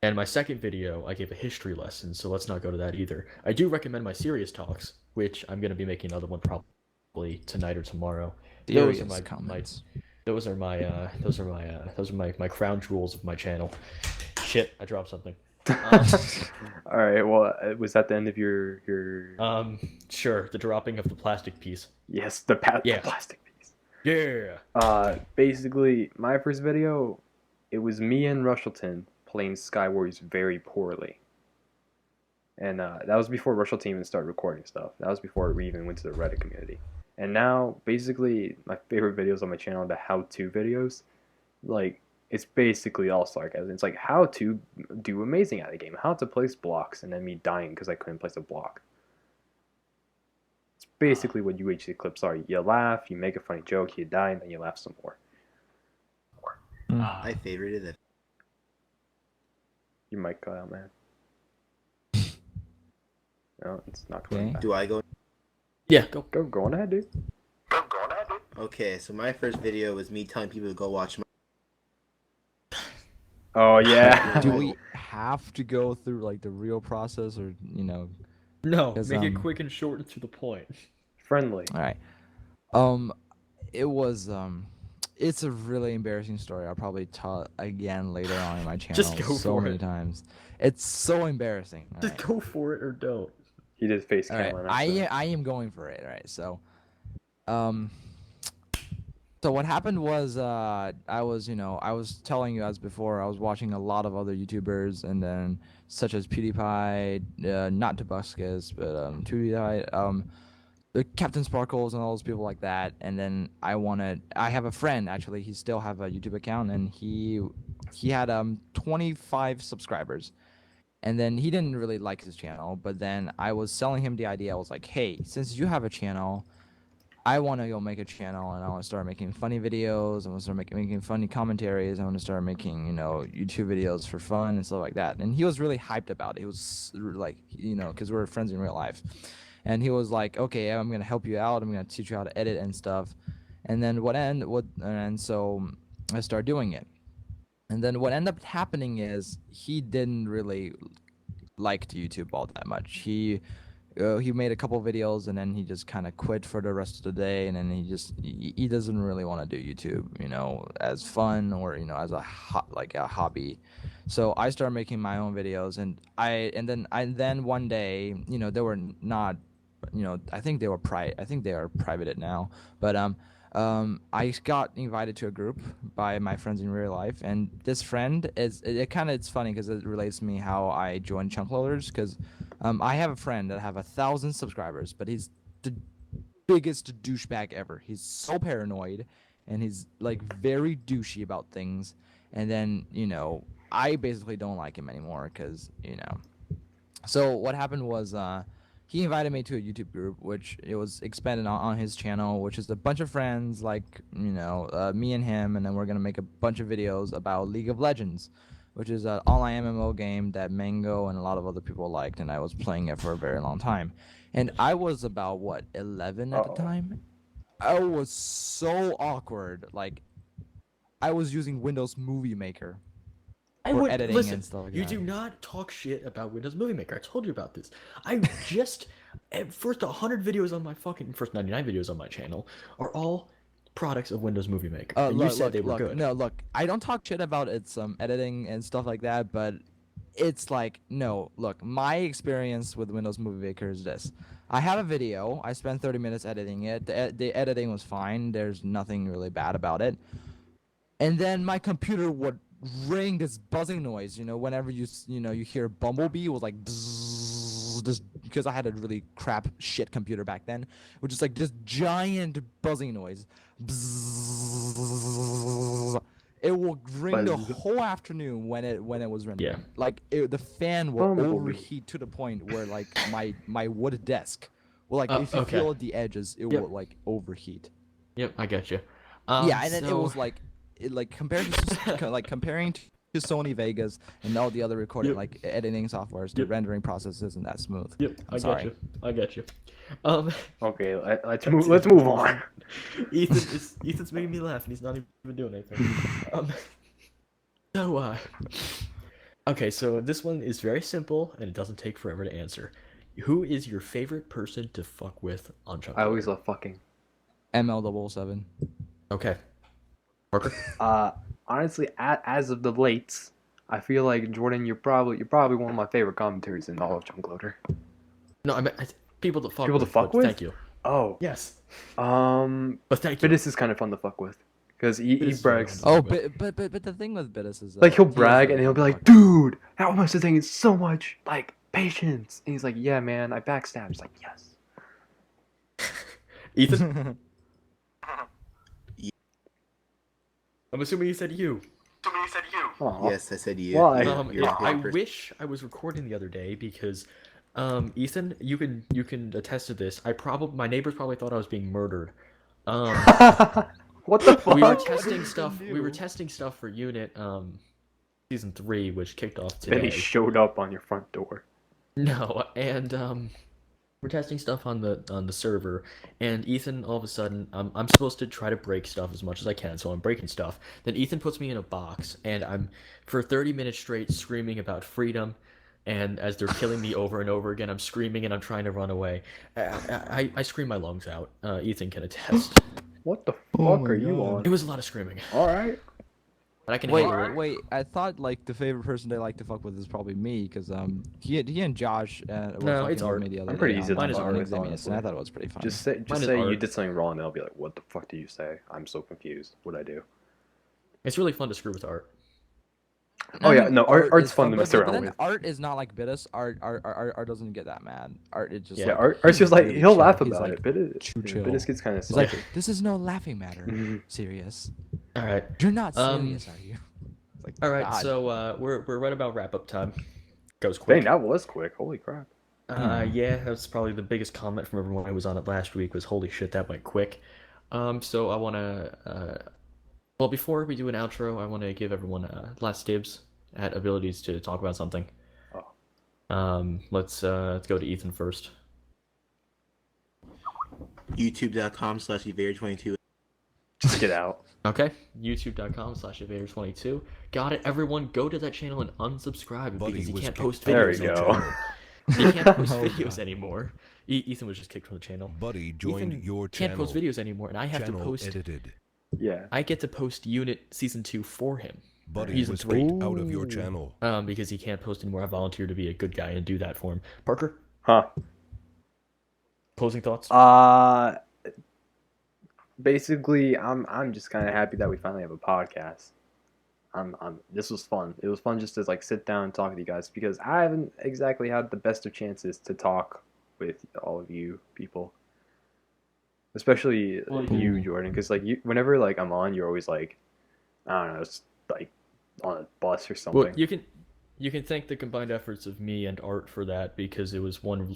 [SPEAKER 1] And my second video, I gave a history lesson, so let's not go to that either. I do recommend my serious talks, which I'm going to be making another one probably tonight or tomorrow.
[SPEAKER 3] Serious
[SPEAKER 1] Those are
[SPEAKER 3] comments.
[SPEAKER 1] those are my crown jewels of my channel. Shit, I dropped something.
[SPEAKER 2] All right. Well, was that the end of your?
[SPEAKER 1] Sure, the dropping of the plastic piece.
[SPEAKER 2] Yes, the
[SPEAKER 1] Yeah.
[SPEAKER 2] plastic piece.
[SPEAKER 1] Yeah.
[SPEAKER 2] Basically, my first video, it was me and Russellton playing Skywars very poorly, and that was before Russellton even started recording stuff. That was before we even went to the Reddit community. And now, basically, my favorite videos on my channel are the how-to videos. Like, it's basically all sarcasm. It's like how to do amazing at the game, how to place blocks, and then me dying because I couldn't place a block. It's basically what UHC clips are. You laugh, you make a funny joke, you die, and then you laugh some more.
[SPEAKER 4] I favorited it.
[SPEAKER 2] You might cut out, man. No, it's not coming
[SPEAKER 3] Okay.
[SPEAKER 2] back.
[SPEAKER 4] Do I go?
[SPEAKER 1] Yeah, go.
[SPEAKER 2] Go on ahead, dude.
[SPEAKER 4] Okay, so my first video was me telling people to go watch my.
[SPEAKER 2] Oh yeah.
[SPEAKER 3] Do we have to go through like the real process, or
[SPEAKER 1] No,
[SPEAKER 3] 'Cause,
[SPEAKER 1] make it quick and short and to the point.
[SPEAKER 2] Friendly.
[SPEAKER 3] All right. It was it's a really embarrassing story. I'll probably tell again later on in my channel.
[SPEAKER 1] Just go
[SPEAKER 3] so
[SPEAKER 1] for
[SPEAKER 3] many
[SPEAKER 1] it.
[SPEAKER 3] times. It's so embarrassing. All
[SPEAKER 1] Just
[SPEAKER 3] right.
[SPEAKER 1] go for it or don't.
[SPEAKER 2] He did face
[SPEAKER 3] All right.
[SPEAKER 2] camera.
[SPEAKER 3] I am going for it. All right. So, so what happened was I was telling you as before, I was watching a lot of other YouTubers, and then such as PewDiePie, not Tobuscus, but PewDiePie, the Captain Sparkles and all those people like that. And then I have a friend actually, he still have a YouTube account, and he had 25 subscribers. And then he didn't really like his channel, but then I was selling him the idea. I was like, hey, since you have a channel, I want to go make a channel, and I want to start making funny videos. I want to start making funny commentaries. I want to start making, YouTube videos for fun and stuff like that. And he was really hyped about it. He was like, because we're friends in real life. And he was like, okay, I'm going to help you out. I'm going to teach you how to edit and stuff. And then so I started doing it. And then what ended up happening is he didn't really like YouTube all that much. He made a couple videos, and then he just kind of quit for the rest of the day, and then he doesn't really want to do YouTube, as fun or as a hobby. So I started making my own videos, and then one day, they were not, I think they were I think they are privated now, but I got invited to a group by my friends in real life, and this friend it's funny because it relates to me how I joined ChunkLoaders, because I have a friend that have 1,000 subscribers, but he's the biggest douchebag ever. He's so paranoid, and he's like very douchey about things. And then I basically don't like him anymore because So what happened was he invited me to a YouTube group, which it was expanded on his channel, which is a bunch of friends like me and him, and then we're gonna make a bunch of videos about League of Legends, which is an online MMO game that Mango and a lot of other people liked, and I was playing it for a very long time. And I was about 11 at the time. I was so awkward. Like, I was using Windows Movie Maker for editing and stuff like
[SPEAKER 1] you
[SPEAKER 3] that.
[SPEAKER 1] do not talk shit about Windows Movie Maker. I told you about this. I just first 100 videos on my first 99 videos on my channel are all products of Windows Movie Maker. And you said they were good.
[SPEAKER 3] No, look, I don't talk shit about its editing and stuff like that, but it's like, no, look, my experience with Windows Movie Maker is this. I have a video, I spent 30 minutes editing it, the editing was fine, there's nothing really bad about it. And then my computer would ring this buzzing noise, whenever you hear Bumblebee, it was like bzzz, just because I had a really crap shit computer back then, which is like this giant buzzing noise. Bzzz. It will ring the whole afternoon when it was rendering.
[SPEAKER 1] Yeah.
[SPEAKER 3] Like the fan will overheat to the point where like my wood desk will if you feel at the edges, it will like overheat.
[SPEAKER 1] Yep, I get you.
[SPEAKER 3] Yeah, and then it was like comparing to to Sony Vegas and all the other recording,
[SPEAKER 1] Yep.
[SPEAKER 3] like editing softwares, the
[SPEAKER 1] Yep.
[SPEAKER 3] rendering process isn't that smooth.
[SPEAKER 1] Yep,
[SPEAKER 3] I'm sorry.
[SPEAKER 1] I got you. Um,
[SPEAKER 2] Okay, let's move on.
[SPEAKER 1] Ethan's making me laugh, and he's not even doing anything. So okay, so this one is very simple, and it doesn't take forever to answer. Who is your favorite person to fuck with on ChunkLoader?
[SPEAKER 2] I always love fucking.
[SPEAKER 3] ML007.
[SPEAKER 1] Okay. Parker?
[SPEAKER 2] Honestly, as of the lates, I feel like Jordan, you're probably one of my favorite commentators in all of ChunkLoader.
[SPEAKER 1] No, I mean people to fuck
[SPEAKER 2] People
[SPEAKER 1] with.
[SPEAKER 2] to fuck
[SPEAKER 1] but
[SPEAKER 2] with?
[SPEAKER 1] Thank you.
[SPEAKER 2] Oh,
[SPEAKER 1] Yes.
[SPEAKER 2] but
[SPEAKER 1] Thank you.
[SPEAKER 2] this is kind of fun to fuck with, because he
[SPEAKER 1] Bidis is very
[SPEAKER 2] brags.
[SPEAKER 1] fun.
[SPEAKER 3] Oh, but the thing with Bidis is
[SPEAKER 2] Like he'll
[SPEAKER 3] he is
[SPEAKER 2] brag
[SPEAKER 3] really
[SPEAKER 2] and he'll be
[SPEAKER 3] fun to
[SPEAKER 2] like,
[SPEAKER 3] fuck with.
[SPEAKER 2] "Dude, that must have taken so much like patience." And he's like, "Yeah, man, I backstabbed." He's like, "Yes."
[SPEAKER 1] Ethan? I'm assuming you said you.
[SPEAKER 2] Aw.
[SPEAKER 4] Yes, I said you.
[SPEAKER 2] Why?
[SPEAKER 4] You're my
[SPEAKER 1] I
[SPEAKER 4] favorite person.
[SPEAKER 1] wish I was recording the other day because, Ethan, you can attest to this. My neighbors probably thought I was being murdered.
[SPEAKER 2] What the fuck?
[SPEAKER 1] We were
[SPEAKER 3] What
[SPEAKER 1] testing
[SPEAKER 3] did you
[SPEAKER 1] stuff.
[SPEAKER 3] do?
[SPEAKER 1] We were testing stuff for Unit season 3, which kicked off
[SPEAKER 2] Then he
[SPEAKER 1] today.
[SPEAKER 2] showed up on your front door.
[SPEAKER 1] No, and we're testing stuff on the server, and Ethan all of a sudden I'm supposed to try to break stuff as much as I can, so I'm breaking stuff. Then Ethan puts me in a box, and I'm for 30 minutes straight screaming about freedom, and as they're killing me over and over again, I'm screaming and I'm trying to run away. I scream my lungs out. Ethan can attest.
[SPEAKER 2] What the
[SPEAKER 3] Oh
[SPEAKER 2] fuck
[SPEAKER 3] my
[SPEAKER 2] are you
[SPEAKER 3] God.
[SPEAKER 1] It
[SPEAKER 2] on?
[SPEAKER 1] was a lot of screaming,
[SPEAKER 2] All right.
[SPEAKER 1] but I can handle it.
[SPEAKER 3] Wait. I thought like the favorite person they like to fuck with is probably me because he and Josh were
[SPEAKER 1] No,
[SPEAKER 3] fucking
[SPEAKER 1] it's
[SPEAKER 3] with
[SPEAKER 1] Art.
[SPEAKER 3] me the other
[SPEAKER 2] I'm pretty
[SPEAKER 3] day
[SPEAKER 2] easy to
[SPEAKER 3] on
[SPEAKER 1] fuck
[SPEAKER 3] on
[SPEAKER 1] with,
[SPEAKER 3] Examius, and I
[SPEAKER 2] honestly.
[SPEAKER 3] thought it was pretty fun.
[SPEAKER 2] Just say
[SPEAKER 1] Mine is
[SPEAKER 2] you
[SPEAKER 1] art.
[SPEAKER 2] did something wrong, and they'll be like, "What the fuck do you say?" I'm so confused. What'd I do?
[SPEAKER 1] It's really fun to screw with Art.
[SPEAKER 2] Oh yeah, no, Art's
[SPEAKER 3] is
[SPEAKER 2] fun to
[SPEAKER 3] but
[SPEAKER 2] mess
[SPEAKER 3] then
[SPEAKER 2] around with.
[SPEAKER 3] Art is not like Bidis. Art doesn't get that mad. Art is just
[SPEAKER 1] Yeah,
[SPEAKER 3] like,
[SPEAKER 2] Art's just
[SPEAKER 3] he's
[SPEAKER 2] like
[SPEAKER 3] really
[SPEAKER 2] he'll
[SPEAKER 3] chill.
[SPEAKER 2] laugh
[SPEAKER 3] He's
[SPEAKER 2] about
[SPEAKER 3] like,
[SPEAKER 2] it, but it
[SPEAKER 3] chill.
[SPEAKER 2] Bidis gets kind of
[SPEAKER 3] He's like,
[SPEAKER 2] salty.
[SPEAKER 3] this is no laughing matter.
[SPEAKER 2] Mhm.
[SPEAKER 3] Serious.
[SPEAKER 1] All right.
[SPEAKER 3] You're not
[SPEAKER 1] Um,
[SPEAKER 3] serious, are you? It's like,
[SPEAKER 1] All right,
[SPEAKER 3] God.
[SPEAKER 1] so we're right about wrap up time. Goes quick.
[SPEAKER 2] Dang, that was quick. Holy crap.
[SPEAKER 1] Yeah, that's probably the biggest comment from everyone who was on it last week was holy shit, that went quick. So I want to, well, before we do an outro, I want to give everyone last dibs at abilities to talk about something.
[SPEAKER 2] Oh.
[SPEAKER 1] Let's go to Ethan first.
[SPEAKER 4] YouTube.com/evader22.
[SPEAKER 2] Just get out.
[SPEAKER 1] Okay, youtube.com/evader22. Got it, everyone. Go to that channel and unsubscribe
[SPEAKER 5] Buddy
[SPEAKER 1] because he
[SPEAKER 5] was
[SPEAKER 1] can't
[SPEAKER 5] kicked
[SPEAKER 1] post
[SPEAKER 5] from
[SPEAKER 2] There
[SPEAKER 1] videos.
[SPEAKER 2] we
[SPEAKER 5] the
[SPEAKER 2] go.
[SPEAKER 5] channel.
[SPEAKER 1] He can't post
[SPEAKER 3] Oh,
[SPEAKER 1] videos
[SPEAKER 3] God.
[SPEAKER 1] anymore. Ethan was just kicked from the channel.
[SPEAKER 5] Buddy joined
[SPEAKER 1] Ethan
[SPEAKER 5] your
[SPEAKER 1] can't
[SPEAKER 5] channel.
[SPEAKER 1] post videos anymore, and I have to
[SPEAKER 5] Channel
[SPEAKER 1] post.
[SPEAKER 5] edited.
[SPEAKER 2] Yeah.
[SPEAKER 1] I get to post Unit Season 2 for him.
[SPEAKER 5] Buddy
[SPEAKER 1] Season
[SPEAKER 5] was
[SPEAKER 1] 3.
[SPEAKER 5] kicked out of your channel.
[SPEAKER 1] Because he can't post anymore. I volunteered to be a good guy and do that for him. Parker,
[SPEAKER 2] Huh.
[SPEAKER 1] closing thoughts?
[SPEAKER 2] Basically, I'm just kind of happy that we finally have a podcast. This was fun. It was fun just to like sit down and talk to you guys because I haven't exactly had the best of chances to talk with all of you people, especially you, Jordan. Because like whenever like I'm on, you're always like, I don't know, it's like on a bus or something.
[SPEAKER 1] Well, you can thank the combined efforts of me and Art for that because it was one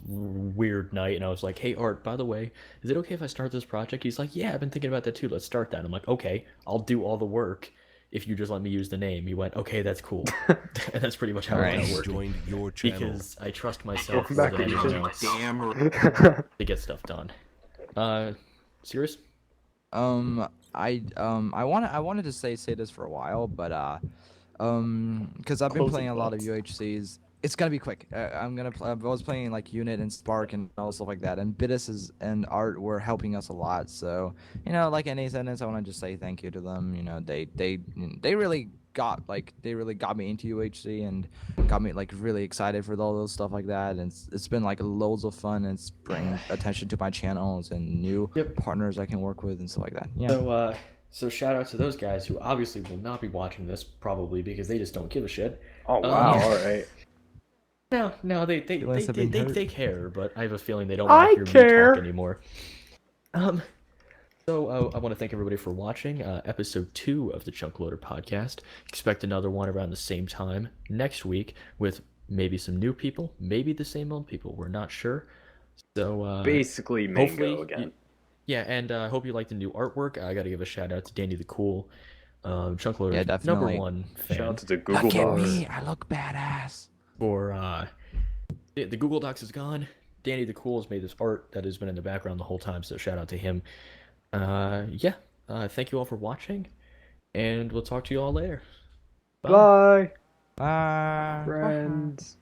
[SPEAKER 1] weird night and I was like, hey Art, by the way, is it okay if I start this project? He's like, yeah, I've been thinking about that too. Let's start that. I'm like, okay, I'll do all the work if you just let me use the name. He went, okay, that's cool. And that's pretty much how
[SPEAKER 3] Alright.
[SPEAKER 1] it
[SPEAKER 5] Buddy
[SPEAKER 1] worked.
[SPEAKER 5] joined your channel.
[SPEAKER 1] Because I trust myself
[SPEAKER 2] Welcome
[SPEAKER 1] more
[SPEAKER 2] back
[SPEAKER 1] than
[SPEAKER 2] to
[SPEAKER 1] anyone
[SPEAKER 2] YouTube.
[SPEAKER 1] else
[SPEAKER 4] Damn right.
[SPEAKER 1] to get stuff done. Serious?
[SPEAKER 3] I wanted to say this for a while, but because I've been
[SPEAKER 1] Closing
[SPEAKER 3] playing a lot of
[SPEAKER 1] thoughts.
[SPEAKER 3] UHCs. It's gonna be quick. I was playing like Unit and Spark and all stuff like that, and and Art were helping us a lot. So like any sentence, I want to just say thank you to them. They really got me into UHC and got me like really excited for all those stuff like that. And it's been like loads of fun. And it's bringing attention to my channels and new
[SPEAKER 1] Yep.
[SPEAKER 3] partners I can work with and stuff like that. Yeah.
[SPEAKER 1] So shout out to those guys who obviously will not be watching this probably because they just don't give a shit.
[SPEAKER 2] Oh wow!
[SPEAKER 1] Yeah.
[SPEAKER 2] All right.
[SPEAKER 1] No, they
[SPEAKER 3] Feelings have been hurt.
[SPEAKER 1] care, but I have a feeling they don't want
[SPEAKER 2] I
[SPEAKER 1] to hear
[SPEAKER 2] care.
[SPEAKER 1] me talk anymore. So I want to thank everybody for watching episode 2 of the ChunkLoader podcast. Expect another one around the same time next week with maybe some new people, maybe the same old people. We're not sure. So
[SPEAKER 2] Basically,
[SPEAKER 1] hopefully
[SPEAKER 2] Mango again.
[SPEAKER 1] yeah, and I hope you like the new artwork. I got to give a shout out to Danny the Cool. ChunkLoader,
[SPEAKER 3] Yeah,
[SPEAKER 1] number
[SPEAKER 3] definitely.
[SPEAKER 1] one fan.
[SPEAKER 2] Shout out to the Google
[SPEAKER 3] Look at
[SPEAKER 2] Docs.
[SPEAKER 3] me, I look badass.
[SPEAKER 1] For the Google Docs is gone. Danny the Cool has made this art that has been in the background the whole time, so shout out to him. Yeah. Thank you all for watching, and we'll talk to you all later. Bye.
[SPEAKER 2] Bye,
[SPEAKER 3] Bye.
[SPEAKER 2] friends.